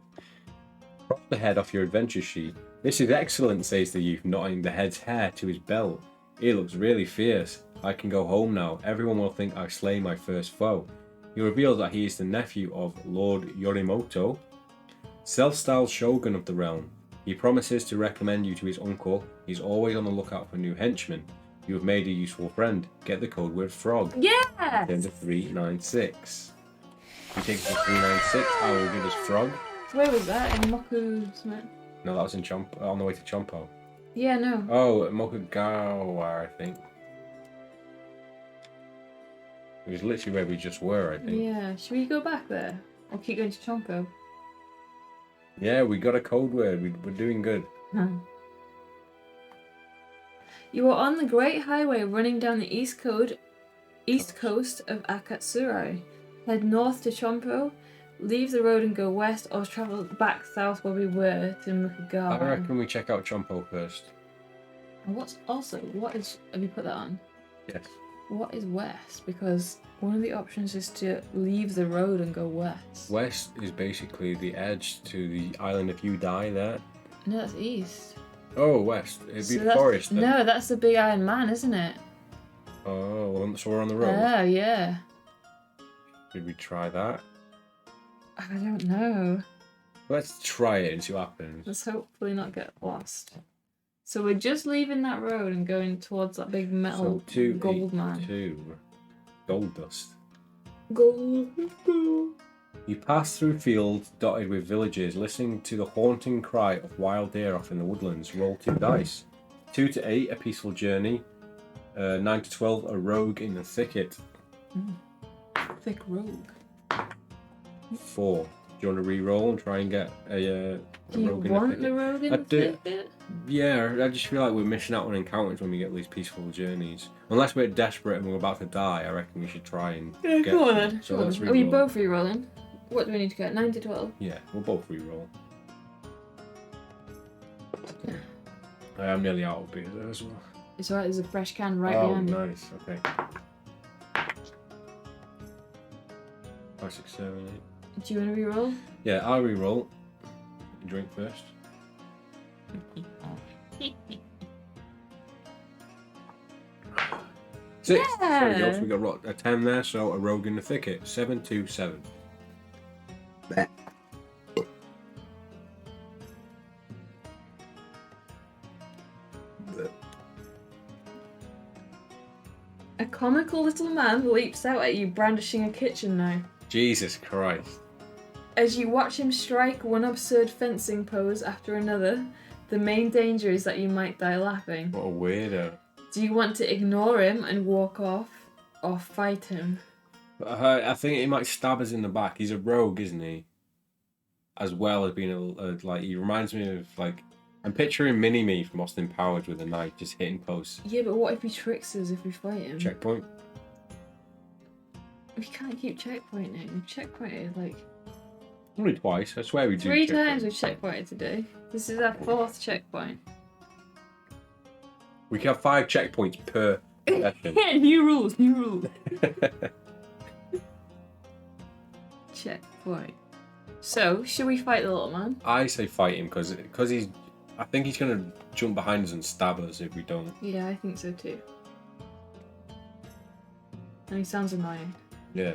Speaker 1: Cross the head off your adventure sheet. This is excellent, says the youth, knotting the head's hair to his belt. He looks really fierce. I can go home now. Everyone will think I've slain my first foe. He reveals that he is the nephew of Lord Yorimoto, self-styled shogun of the realm. He promises to recommend you to his uncle. He's always on the lookout for new henchmen. You have made a useful friend. Get the code word frog.
Speaker 2: Yes!
Speaker 1: Turn to 396. He takes us to 396. I will give us frog.
Speaker 2: Where was that? In Moku something?
Speaker 1: No, that was in on the way to Chompo.
Speaker 2: Yeah, no.
Speaker 1: Oh, Mokagawa, I think. It was literally where we just were, I think.
Speaker 2: Yeah. Should we go back there? Or keep going to Chompo?
Speaker 1: Yeah, we got a code word. We're doing good.
Speaker 2: You are on the Great Highway running down the east coast of Akatsurai. Head north to Chompo, leave the road and go west, or travel back south where we were to Mukagawa.
Speaker 1: I reckon we check out Chompo first.
Speaker 2: And what is, have you put that on?
Speaker 1: Yes.
Speaker 2: What is west? Because one of the options is to leave the road and go west.
Speaker 1: West is basically the edge to the island if you die there.
Speaker 2: No, that's east.
Speaker 1: Oh, west. It'd be
Speaker 2: So
Speaker 1: the
Speaker 2: that's-
Speaker 1: forest then.
Speaker 2: No, that's the Big Iron Man, isn't it?
Speaker 1: Oh, well, so we're on the road.
Speaker 2: Oh, yeah.
Speaker 1: Should we try that?
Speaker 2: I don't know.
Speaker 1: Let's try it and see what happens.
Speaker 2: Let's hopefully not get lost. So we're just leaving that road and going towards that big metal gold man.
Speaker 1: 282 gold dust.
Speaker 2: Gold.
Speaker 1: You pass through fields dotted with villages, listening to the haunting cry of wild deer off in the woodlands. Roll 2 dice. 2 to 8, a peaceful journey. 9 to 12, a rogue in the thicket.
Speaker 2: Thick rogue.
Speaker 1: 4. Do you want to re-roll and try and get a
Speaker 2: Do you
Speaker 1: rogue in
Speaker 2: want
Speaker 1: the thicket?
Speaker 2: the rogue in the thicket?
Speaker 1: Yeah, I just feel like we're missing out on encounters when we get these peaceful journeys. Unless we're desperate and we're about to die, I reckon we should try and get
Speaker 2: Go on
Speaker 1: some.
Speaker 2: then.
Speaker 1: So
Speaker 2: Go
Speaker 1: let's
Speaker 2: on. Are we
Speaker 1: re-roll.
Speaker 2: both re-rolling? What do we need to get? 9 to 12?
Speaker 1: Yeah, we'll both re-roll. I am nearly out of beer there as well.
Speaker 2: It's alright, there's a fresh can right
Speaker 1: Oh,
Speaker 2: behind me.
Speaker 1: nice. Okay. 5, 6, 7, 8.
Speaker 2: Do you want to re-roll?
Speaker 1: Yeah, I'll re-roll. You drink first. 6.
Speaker 2: Yeah.
Speaker 1: There we go. So we got a 10 there, so a rogue in the thicket. 7, 2, 7.
Speaker 2: A comical little man leaps out at you, brandishing a kitchen knife.
Speaker 1: Jesus Christ.
Speaker 2: As you watch him strike one absurd fencing pose after another, the main danger is that you might die laughing.
Speaker 1: What a weirdo.
Speaker 2: Do you want to ignore him and walk off, or fight him?
Speaker 1: I think he might stab us in the back. He's a rogue, isn't he? As well as being like, he reminds me of, like, I'm picturing Mini-Me from Austin Powers with a knife just hitting posts.
Speaker 2: Yeah, but what if he tricks us if we fight him?
Speaker 1: Checkpoint.
Speaker 2: We can't keep checkpointing. We've checkpointed like
Speaker 1: Only twice. I swear we do.
Speaker 2: 3
Speaker 1: checkpoint.
Speaker 2: times we've checkpointed today. This is our 4th checkpoint.
Speaker 1: We can have 5 checkpoints per session.
Speaker 2: Yeah, new rules, new rules. Checkpoint. So, should we fight the little man?
Speaker 1: I say fight him because he's. I think he's gonna jump behind us and stab us if we don't.
Speaker 2: Yeah, I think so too. And he sounds annoying.
Speaker 1: Yeah.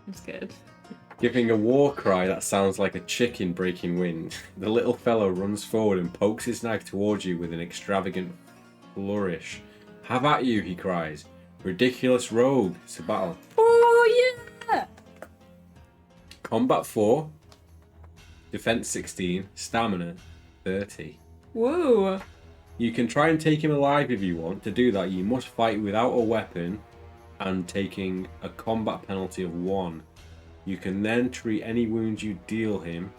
Speaker 2: I'm scared.
Speaker 1: Giving a war cry that sounds like a chicken breaking wind, the little fellow runs forward and pokes his knife towards you with an extravagant flourish. Have at you, he cries. Ridiculous rogue. It's a battle.
Speaker 2: Oh yeah!
Speaker 1: Combat 4. Defense 16. Stamina 30.
Speaker 2: Whoa!
Speaker 1: You can try and take him alive if you want. To do that, you must fight without a weapon and taking a combat penalty of 1. You can then treat any wounds you deal him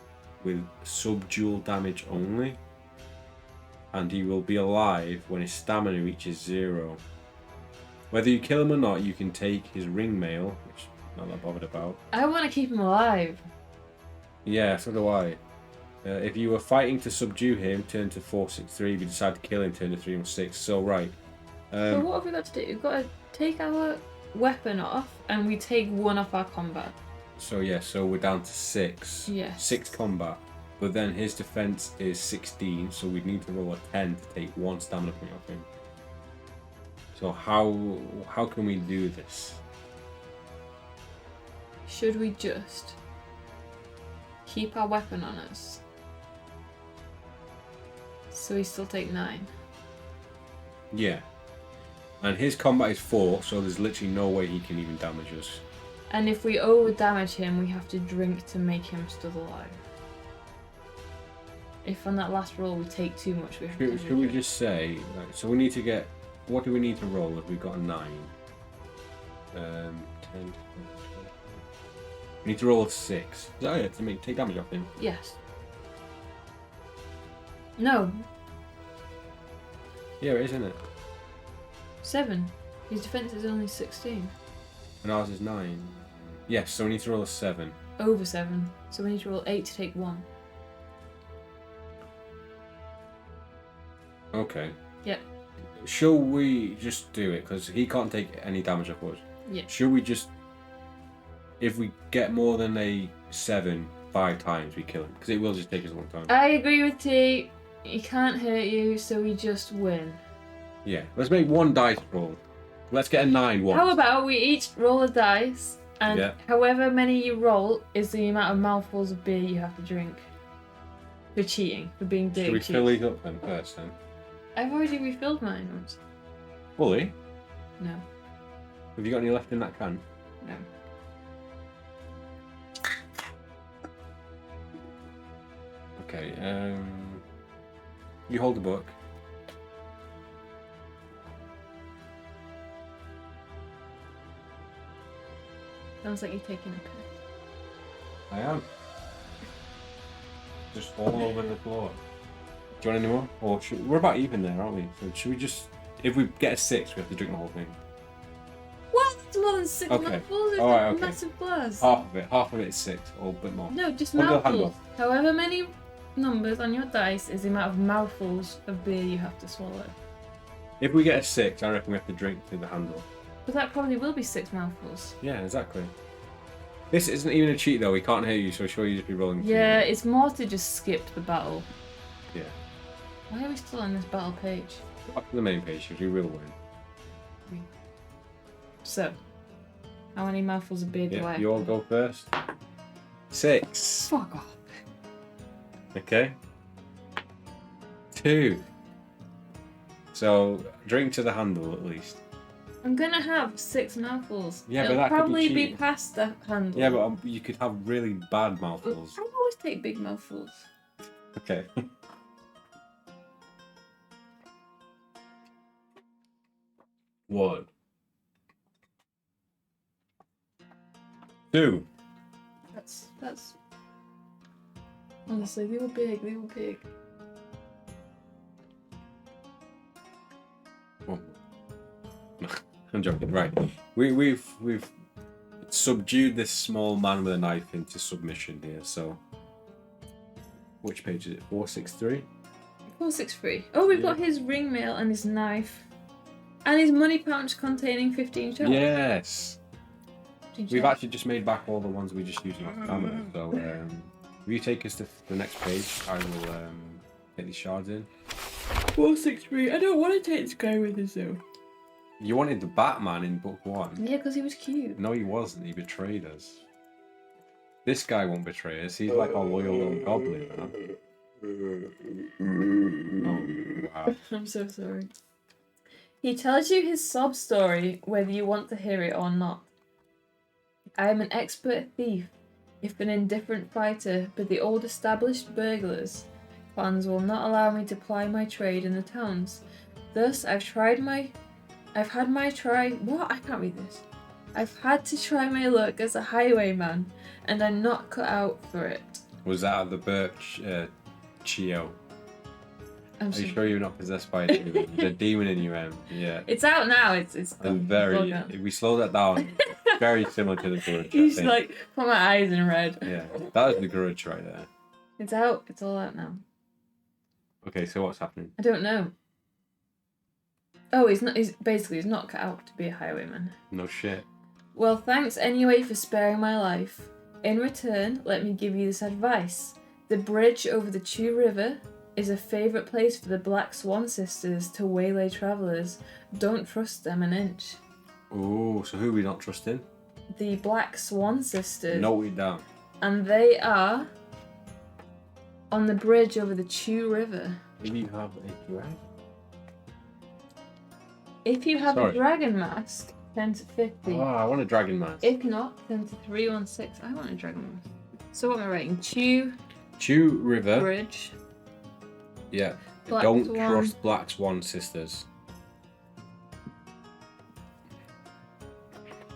Speaker 1: with subdual damage only, and he will be alive when his stamina reaches 0. Whether you kill him or not, you can take his ring mail, which I'm not that bothered about.
Speaker 2: I want to keep him alive.
Speaker 1: Yeah, so do I. If you were fighting to subdue him, turn to 463. If you decide to kill him, turn to 316. So, right.
Speaker 2: So what have we got to do? We've got to take our weapon off, and we take 1 off our combat.
Speaker 1: So, yeah, so we're down to 6.
Speaker 2: Yes.
Speaker 1: 6 combat. But then his defense is 16, so we'd need to roll a 10 to take 1 stamina point off him. So how can we do this?
Speaker 2: Should we just keep our weapon on us? So we still take 9.
Speaker 1: Yeah. And his combat is 4, so there's literally no way he can even damage us.
Speaker 2: And if we over damage him, we have to drink to make him still alive. If on that last roll we take too much, we have to
Speaker 1: Should we just say, like, so we need to get, what do we need to roll if we've got a 9? 10, we need to roll a 6. Is that it? To take damage off him?
Speaker 2: Yes. No.
Speaker 1: Yeah, it is, isn't it?
Speaker 2: 7. His defense is only 16.
Speaker 1: And ours is 9. Yes, so we need to roll a 7.
Speaker 2: Over 7. So we need to roll 8 to take 1.
Speaker 1: Okay.
Speaker 2: Yep.
Speaker 1: Shall we just do it? Because he can't take any damage off us.
Speaker 2: Yeah.
Speaker 1: Should we just, if we get more than a 7 5 times, we kill him? Because it will just take us a long time.
Speaker 2: I agree with T. He can't hurt you, so we just win.
Speaker 1: Yeah. Let's make 1 dice roll. Let's get a 9 once.
Speaker 2: How about we each roll a dice, And
Speaker 1: Yeah.
Speaker 2: however many you roll is the amount of mouthfuls of beer you have to drink. For cheating, for being dirty.
Speaker 1: Should we
Speaker 2: cheats.
Speaker 1: fill these up then first then?
Speaker 2: I've already refilled mine once.
Speaker 1: Fully?
Speaker 2: No.
Speaker 1: Have you got any left in that can?
Speaker 2: No.
Speaker 1: Okay, you hold the book.
Speaker 2: Sounds like you're taking a piss.
Speaker 1: I am. Just all over the floor. Do you want any more? Or we're about even there, aren't we? So should we just... If we get a 6, we have to drink the whole thing.
Speaker 2: What? That's more than 6
Speaker 1: Okay.
Speaker 2: mouthfuls? It's
Speaker 1: Alright,
Speaker 2: like
Speaker 1: okay.
Speaker 2: massive glass.
Speaker 1: Half of it is 6, or a bit more.
Speaker 2: No, just
Speaker 1: Hold your hand
Speaker 2: mouthfuls.
Speaker 1: up.
Speaker 2: However many numbers on your dice is the amount of mouthfuls of beer you have to swallow.
Speaker 1: If we get a 6, I reckon we have to drink through the handle.
Speaker 2: But that probably will be 6 mouthfuls.
Speaker 1: Yeah, exactly. This isn't even a cheat though, we can't hear you, so sure you just be rolling.
Speaker 2: Yeah, it's more to just skip the battle.
Speaker 1: Yeah.
Speaker 2: Why are we still on this battle page?
Speaker 1: Up to the main page, because we will win.
Speaker 2: So, how many mouthfuls of beer do I
Speaker 1: Yeah,
Speaker 2: have?
Speaker 1: you all go first. 6.
Speaker 2: Fuck off.
Speaker 1: Okay. 2. So, drink to the handle at least.
Speaker 2: I'm gonna have 6 mouthfuls.
Speaker 1: Yeah, but
Speaker 2: It'll
Speaker 1: that could be
Speaker 2: probably be
Speaker 1: cheating.
Speaker 2: past the handle.
Speaker 1: Yeah, but you could have really bad mouthfuls.
Speaker 2: I always take big mouthfuls.
Speaker 1: Okay. 1. 2.
Speaker 2: That's. Honestly, they were big. They were big.
Speaker 1: Oh. I'm joking. Right, we've subdued this small man with a knife into submission here. So, which page is it? 463.
Speaker 2: 463. Oh, we've got
Speaker 1: Yeah.
Speaker 2: his ring mail and his knife, and his money pouch containing 15 shells.
Speaker 1: Yes,
Speaker 2: 15
Speaker 1: we've
Speaker 2: shells.
Speaker 1: actually just made back all the ones we just used last time. So, if you take us to the next page, I will get these shards in.
Speaker 2: 463. I don't want to take this guy with us though.
Speaker 1: You wanted the Batman in book 1.
Speaker 2: Yeah, because he was cute.
Speaker 1: No, he wasn't. He betrayed us. This guy won't betray us. He's like our loyal little goblin, man. Oh, wow.
Speaker 2: I'm so sorry. He tells you his sob story, whether you want to hear it or not. I am an expert thief, if an indifferent fighter, but the old established burglars clans will not allow me to ply my trade in the towns. Thus, I've had to try my luck as a highwayman, and I'm not cut out for it.
Speaker 1: Was that the Birch Chio?
Speaker 2: I'm
Speaker 1: Are you
Speaker 2: so-
Speaker 1: sure you're not possessed by a demon? The demon in you, yeah.
Speaker 2: It's out now. It's
Speaker 1: Very.
Speaker 2: out.
Speaker 1: If we slow that down, very similar to the grudge. I
Speaker 2: He's
Speaker 1: think.
Speaker 2: like, put my eyes in red.
Speaker 1: Yeah, that is the grudge right there.
Speaker 2: It's out. It's all out now.
Speaker 1: Okay, so what's happening?
Speaker 2: I don't know. Oh, he's not cut out to be a highwayman.
Speaker 1: No shit.
Speaker 2: Well, thanks anyway for sparing my life. In return, let me give you this advice. The bridge over the Chew River is a favourite place for the Black Swan sisters to waylay travellers. Don't trust them an inch.
Speaker 1: Oh, so who are we not trusting?
Speaker 2: The Black Swan sisters.
Speaker 1: Note it down.
Speaker 2: And they are on the bridge over the Chew River.
Speaker 1: If you have a dragon.
Speaker 2: If you have
Speaker 1: Sorry.
Speaker 2: a dragon mask, 10 to 50.
Speaker 1: Oh, I want a dragon mask.
Speaker 2: If not, 10 to 316. I want a dragon mask. So what am I writing? Chew
Speaker 1: Chew River.
Speaker 2: Bridge.
Speaker 1: Yeah.
Speaker 2: Black
Speaker 1: Don't
Speaker 2: Swan.
Speaker 1: trust Black Swan sisters.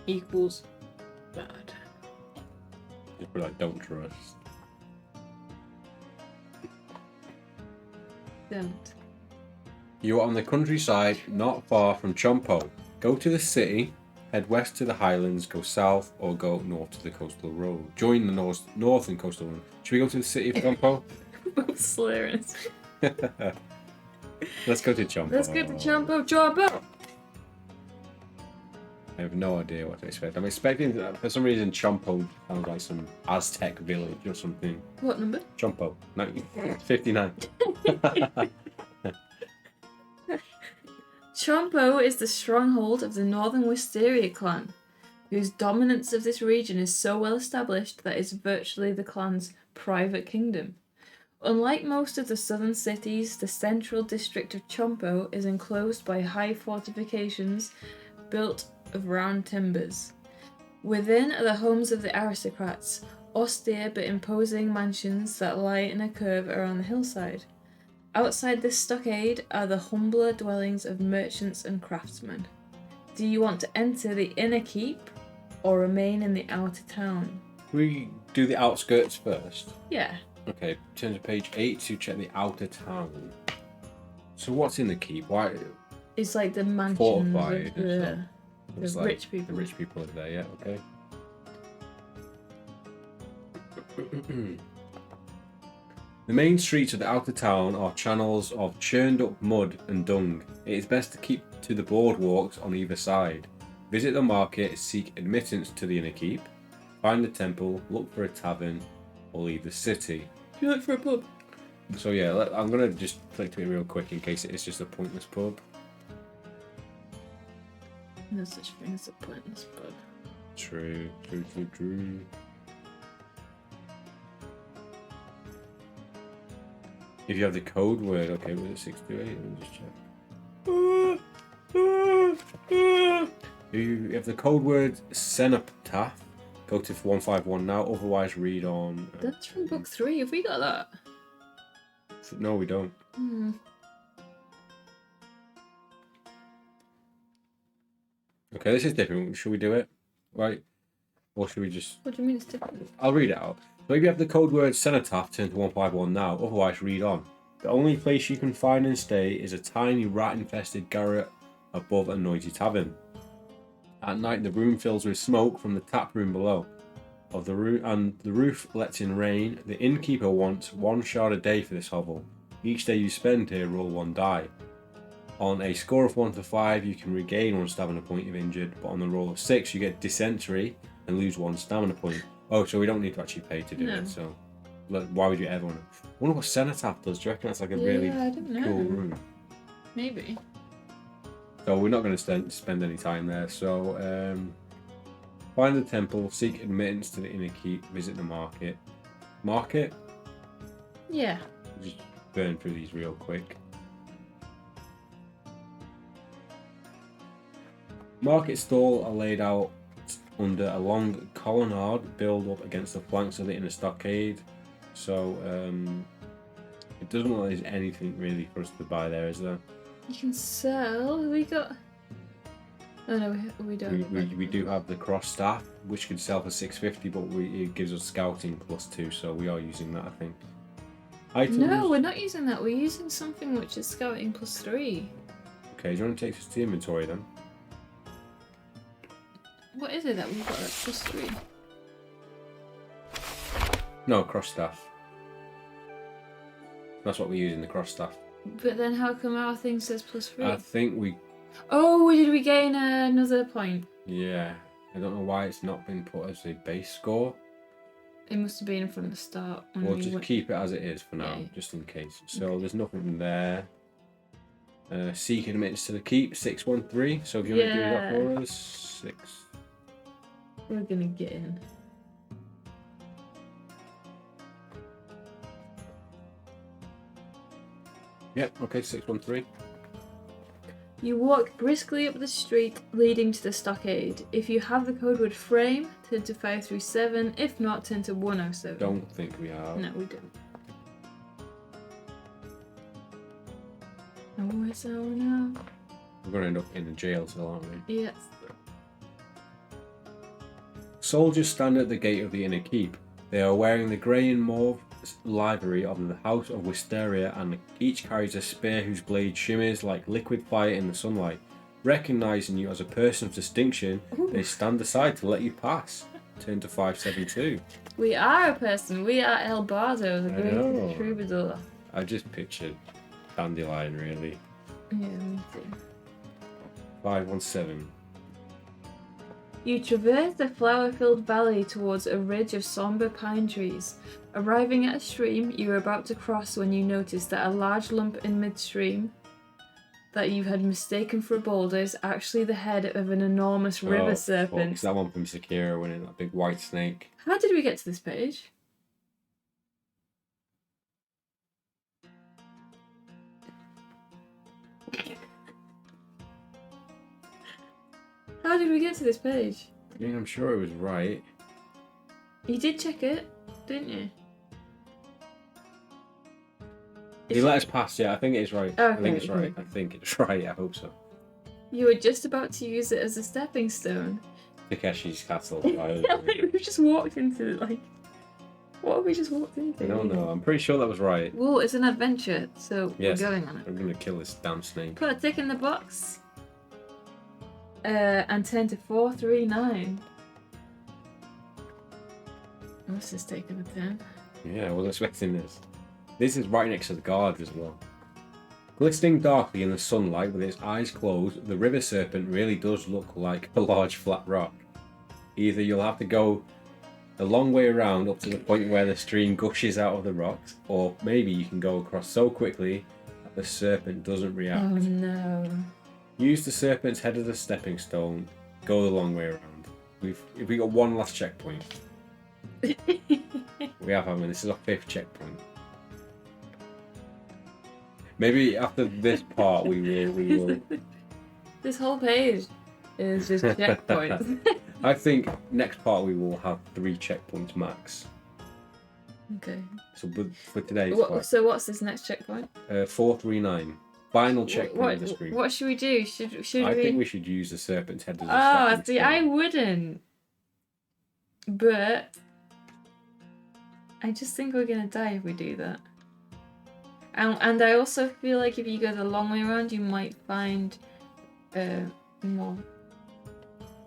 Speaker 2: Equals bad.
Speaker 1: Just be like, don't trust.
Speaker 2: Don't.
Speaker 1: You are on the countryside, not far from Chompo. Go to the city, head west to the highlands, go south, or go north to the coastal road. Join the northern coastal road. Should we go to the city of Chompo?
Speaker 2: Both slurring.
Speaker 1: Let's go to Chompo.
Speaker 2: Let's get to Jumbo Jumbo.
Speaker 1: I have no idea what to expect. I'm expecting, for some reason, Chompo sounds like some Aztec village or something.
Speaker 2: What number?
Speaker 1: Chompo, 59.
Speaker 2: Chompo is the stronghold of the Northern Wisteria clan. whose dominance of this region is so well established that it's virtually the clan's private kingdom. Unlike most of the southern cities, the central district of Chompo is enclosed by high fortifications built of round timbers. Within are the homes of the aristocrats, austere but imposing mansions that lie in a curve around the hillside. Outside this stockade are the humbler dwellings of merchants and craftsmen. Do you want to enter the inner keep or remain in the outer town?
Speaker 1: We do the outskirts first.
Speaker 2: Yeah.
Speaker 1: Okay, turn to page 8 to check the outer town. So what's in the keep? Why?
Speaker 2: It's like the mansions
Speaker 1: Fortified
Speaker 2: of the
Speaker 1: It's
Speaker 2: rich people.
Speaker 1: The rich people live there, yeah, okay. The main streets of the outer town are channels of churned up mud and dung. It is best to keep to the boardwalks on either side. Visit the market, seek admittance to the inner keep, find the temple, look for a tavern, or leave the city.
Speaker 2: Do you look for a pub?
Speaker 1: So yeah, I'm going to just click to it real quick in case it is just a pointless pub.
Speaker 2: No such thing as a pointless pub.
Speaker 1: True. If you have the code word, okay, was it 628? Let me just check. If you have the code word cenotaph, go to 151 now, otherwise read on.
Speaker 2: That's from book 3. Have we got that?
Speaker 1: No, we don't. Okay, this is different. Should we do it? Right? Or should we just...
Speaker 2: What do you mean it's different?
Speaker 1: I'll read it out. So if you have the code word cenotaph, turn to 151 now, otherwise read on. The only place you can find and stay is a tiny rat-infested garret above a noisy tavern. At night, the room fills with smoke from the tap room below. And the roof lets in rain. The innkeeper wants 1 shard a day for this hovel. Each day you spend here, roll 1 die. On a score of 1 to 5, you can regain 1 stamina point if injured, but on the roll of 6, you get dysentery and lose 1 stamina point. Oh, so we don't need to actually pay to do it, so why would you ever want to? I wonder what cenotaph does. Do you reckon that's like a really cool room?
Speaker 2: Maybe.
Speaker 1: So we're not going to spend any time there. So find the temple, seek admittance to the inner keep, visit the market. Market?
Speaker 2: Yeah.
Speaker 1: Just burn through these real quick. Market stall are laid out under a long colonnade built up against the flanks of the inner stockade. So it doesn't look like there's anything really for us to buy there, is there?
Speaker 2: You can sell. We got. Oh no, we don't.
Speaker 1: We do have the cross staff, which could sell for 650, but it gives us scouting +2, so we are using that, I think. Items?
Speaker 2: No, we're not using that. We're using something which is scouting +3.
Speaker 1: Okay, do you want to take this to the inventory then?
Speaker 2: What is it that we've got at +3?
Speaker 1: No, cross staff. That's what we're using, the cross staff.
Speaker 2: But then how come our thing says +3?
Speaker 1: I think we...
Speaker 2: Oh, did we gain another point?
Speaker 1: Yeah. I don't know why it's not been put as a base score.
Speaker 2: It must have been from the start.
Speaker 1: We'll just keep it as it is for now, just in case. So there's nothing there. Seek admittance to the keep, 613. So if you want to do that for us, 6.
Speaker 2: We're gonna get in.
Speaker 1: Yep, okay, 613.
Speaker 2: You walk briskly up the street leading to the stockade. If you have the code word frame, turn to 537. If not, turn to 107.
Speaker 1: Don't think we have.
Speaker 2: No, we don't. Oh, it's over now.
Speaker 1: We're going to end up in a jail cell, aren't we?
Speaker 2: Yes.
Speaker 1: Soldiers stand at the gate of the inner keep. They are wearing the grey and mauve livery of the House of Wisteria, and each carries a spear whose blade shimmers like liquid fire in the sunlight. Recognizing you as a person of distinction, they stand aside to let you pass. Turn to 572.
Speaker 2: We are a person. We are El Bardo, the great troubadour.
Speaker 1: I just pictured Dandelion, really.
Speaker 2: Yeah, me too.
Speaker 1: 517.
Speaker 2: You traverse the flower-filled valley towards a ridge of somber pine trees. Arriving at a stream you are about to cross when you notice that a large lump in midstream that you had mistaken for a boulder is actually the head of an enormous river serpent.
Speaker 1: It's that one from Sekiro, when it that big white snake.
Speaker 2: How did we get to this page? How did we get to this page?
Speaker 1: I mean, I'm sure it was right.
Speaker 2: You did check it, didn't you?
Speaker 1: Did you let us pass? Yeah, I think it is right.
Speaker 2: Okay,
Speaker 1: I think it's right.
Speaker 2: okay.
Speaker 1: I think it's right. I hope so.
Speaker 2: You were just about to use it as a stepping stone.
Speaker 1: Takeshi's castle.
Speaker 2: We just walked into it, like... What have we just walked into?
Speaker 1: No, I'm pretty sure that was right.
Speaker 2: Well, it's an adventure, so
Speaker 1: Yes,
Speaker 2: we're going on it.
Speaker 1: I'm gonna kill this damn snake.
Speaker 2: Put a tick in the box. And turn to 439. What's this taking a turn?
Speaker 1: Yeah, I wasn't expecting this. This is right next to the guard as well. Glistening darkly in the sunlight with its eyes closed, the river serpent really does look like a large flat rock. Either you'll have to go a long way around up to the point where the stream gushes out of the rocks, or maybe you can go across so quickly that the serpent doesn't react.
Speaker 2: Oh no.
Speaker 1: Use the serpent's head as a stepping stone. Go the long way around. We got one last checkpoint. We have, haven't we? This is our 5th checkpoint. Maybe after this part we will.
Speaker 2: This whole page is just checkpoints.
Speaker 1: I think next part we will have 3 checkpoints max.
Speaker 2: Okay.
Speaker 1: So for today's part,
Speaker 2: So what's this next checkpoint?
Speaker 1: 439. Final checkpoint of the screen.
Speaker 2: What should we do? Should
Speaker 1: I
Speaker 2: we?
Speaker 1: think we should use the serpent's head as a
Speaker 2: Oh,
Speaker 1: stepping
Speaker 2: see,
Speaker 1: stone.
Speaker 2: I wouldn't. But I just think we're gonna die if we do that. And I also feel like if you go the long way around, you might find more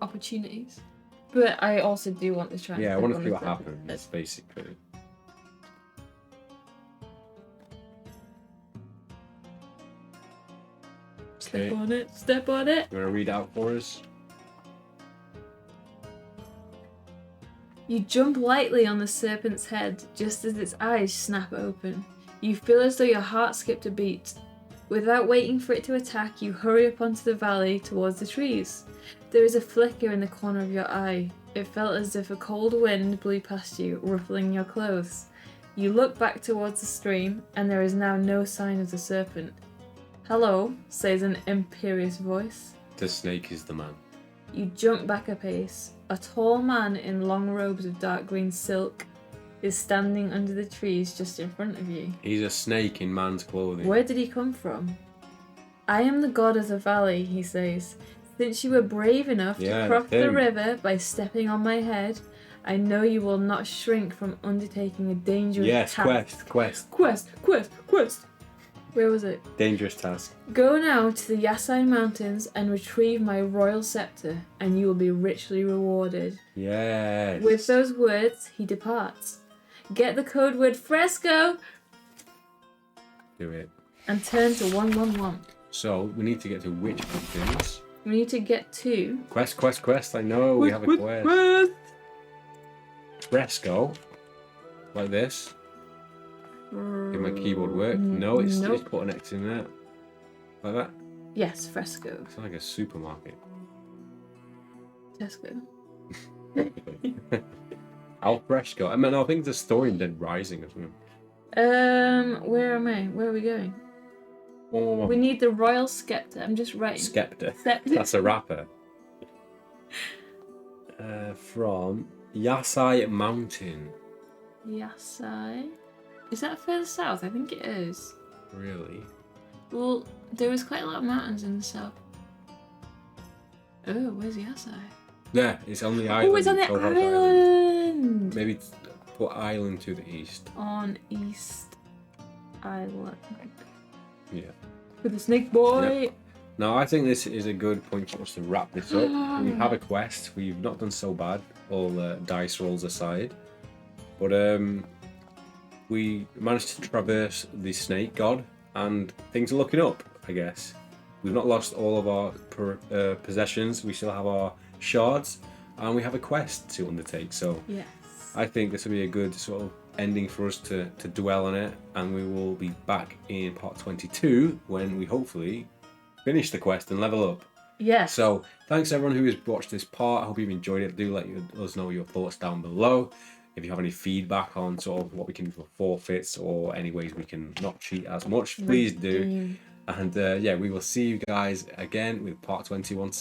Speaker 2: opportunities. But I also do want to try.
Speaker 1: Yeah, I
Speaker 2: and
Speaker 1: want to see
Speaker 2: step
Speaker 1: what
Speaker 2: on the
Speaker 1: happens, basically.
Speaker 2: Step on it. Step on it.
Speaker 1: You want to read out for us?
Speaker 2: You jump lightly on the serpent's head just as its eyes snap open. You feel as though your heart skipped a beat. Without waiting for it to attack, you hurry up onto the valley towards the trees. There is a flicker in the corner of your eye. It felt as if a cold wind blew past you, ruffling your clothes. You look back towards the stream, and there is now no sign of the serpent. "Hello," says an imperious voice.
Speaker 1: The snake is the man.
Speaker 2: You jump back a pace. A tall man in long robes of dark green silk is standing under the trees just in front of you.
Speaker 1: He's a snake in man's clothing.
Speaker 2: Where did he come from? "I am the god of the valley," he says. "Since you were brave enough to cross the river by stepping on my head, I know you will not shrink from undertaking a dangerous task." Quest. Where was it?
Speaker 1: Dangerous task.
Speaker 2: "Go now to the Yasai Mountains and retrieve my royal scepter, and you will be richly rewarded."
Speaker 1: Yes.
Speaker 2: With those words, he departs. Get the code word fresco
Speaker 1: Do it.
Speaker 2: and turn to 111.
Speaker 1: So, we need to get to which mountains?
Speaker 2: We need to get to...
Speaker 1: Quest. I know, we have a quest. Fresco. Like this. Did my keyboard work? No, it's put an X in there. Like that?
Speaker 2: Yes, fresco.
Speaker 1: It's like a supermarket.
Speaker 2: Tesco.
Speaker 1: Al fresco. I mean, I think the story in Dead Rising or something.
Speaker 2: Where am I? Where are we going? We need the royal scepter. I'm just writing.
Speaker 1: Scepter.
Speaker 2: Scepter.
Speaker 1: That's a rapper. From Yasai Mountain.
Speaker 2: Yasai? Is that further south? I think it is.
Speaker 1: Really?
Speaker 2: Well, there is quite a lot of mountains in the south. Oh, where's Yasai?
Speaker 1: Yeah, it's on the island.
Speaker 2: Oh, it's on the island!
Speaker 1: Maybe put island to the east.
Speaker 2: On East Island.
Speaker 1: Yeah.
Speaker 2: With the snake boy!
Speaker 1: Yep. Now, I think this is a good point for us to wrap this up. We have a quest. We've not done so bad, all dice rolls aside. But we managed to traverse the snake god, and things are looking up, I guess. We've not lost all of our possessions. We still have our shards, and we have a quest to undertake. So
Speaker 2: yes.
Speaker 1: I think this will be a good sort of ending for us to dwell on it, and we will be back in part 22 when we hopefully finish the quest and level up.
Speaker 2: Yes.
Speaker 1: So thanks everyone who has watched this part. I hope you've enjoyed it. Do let us know your thoughts down below. If you have any feedback on sort of what we can do for forfeits or any ways we can not cheat as much, please do. And yeah, we will see you guys again with part 21.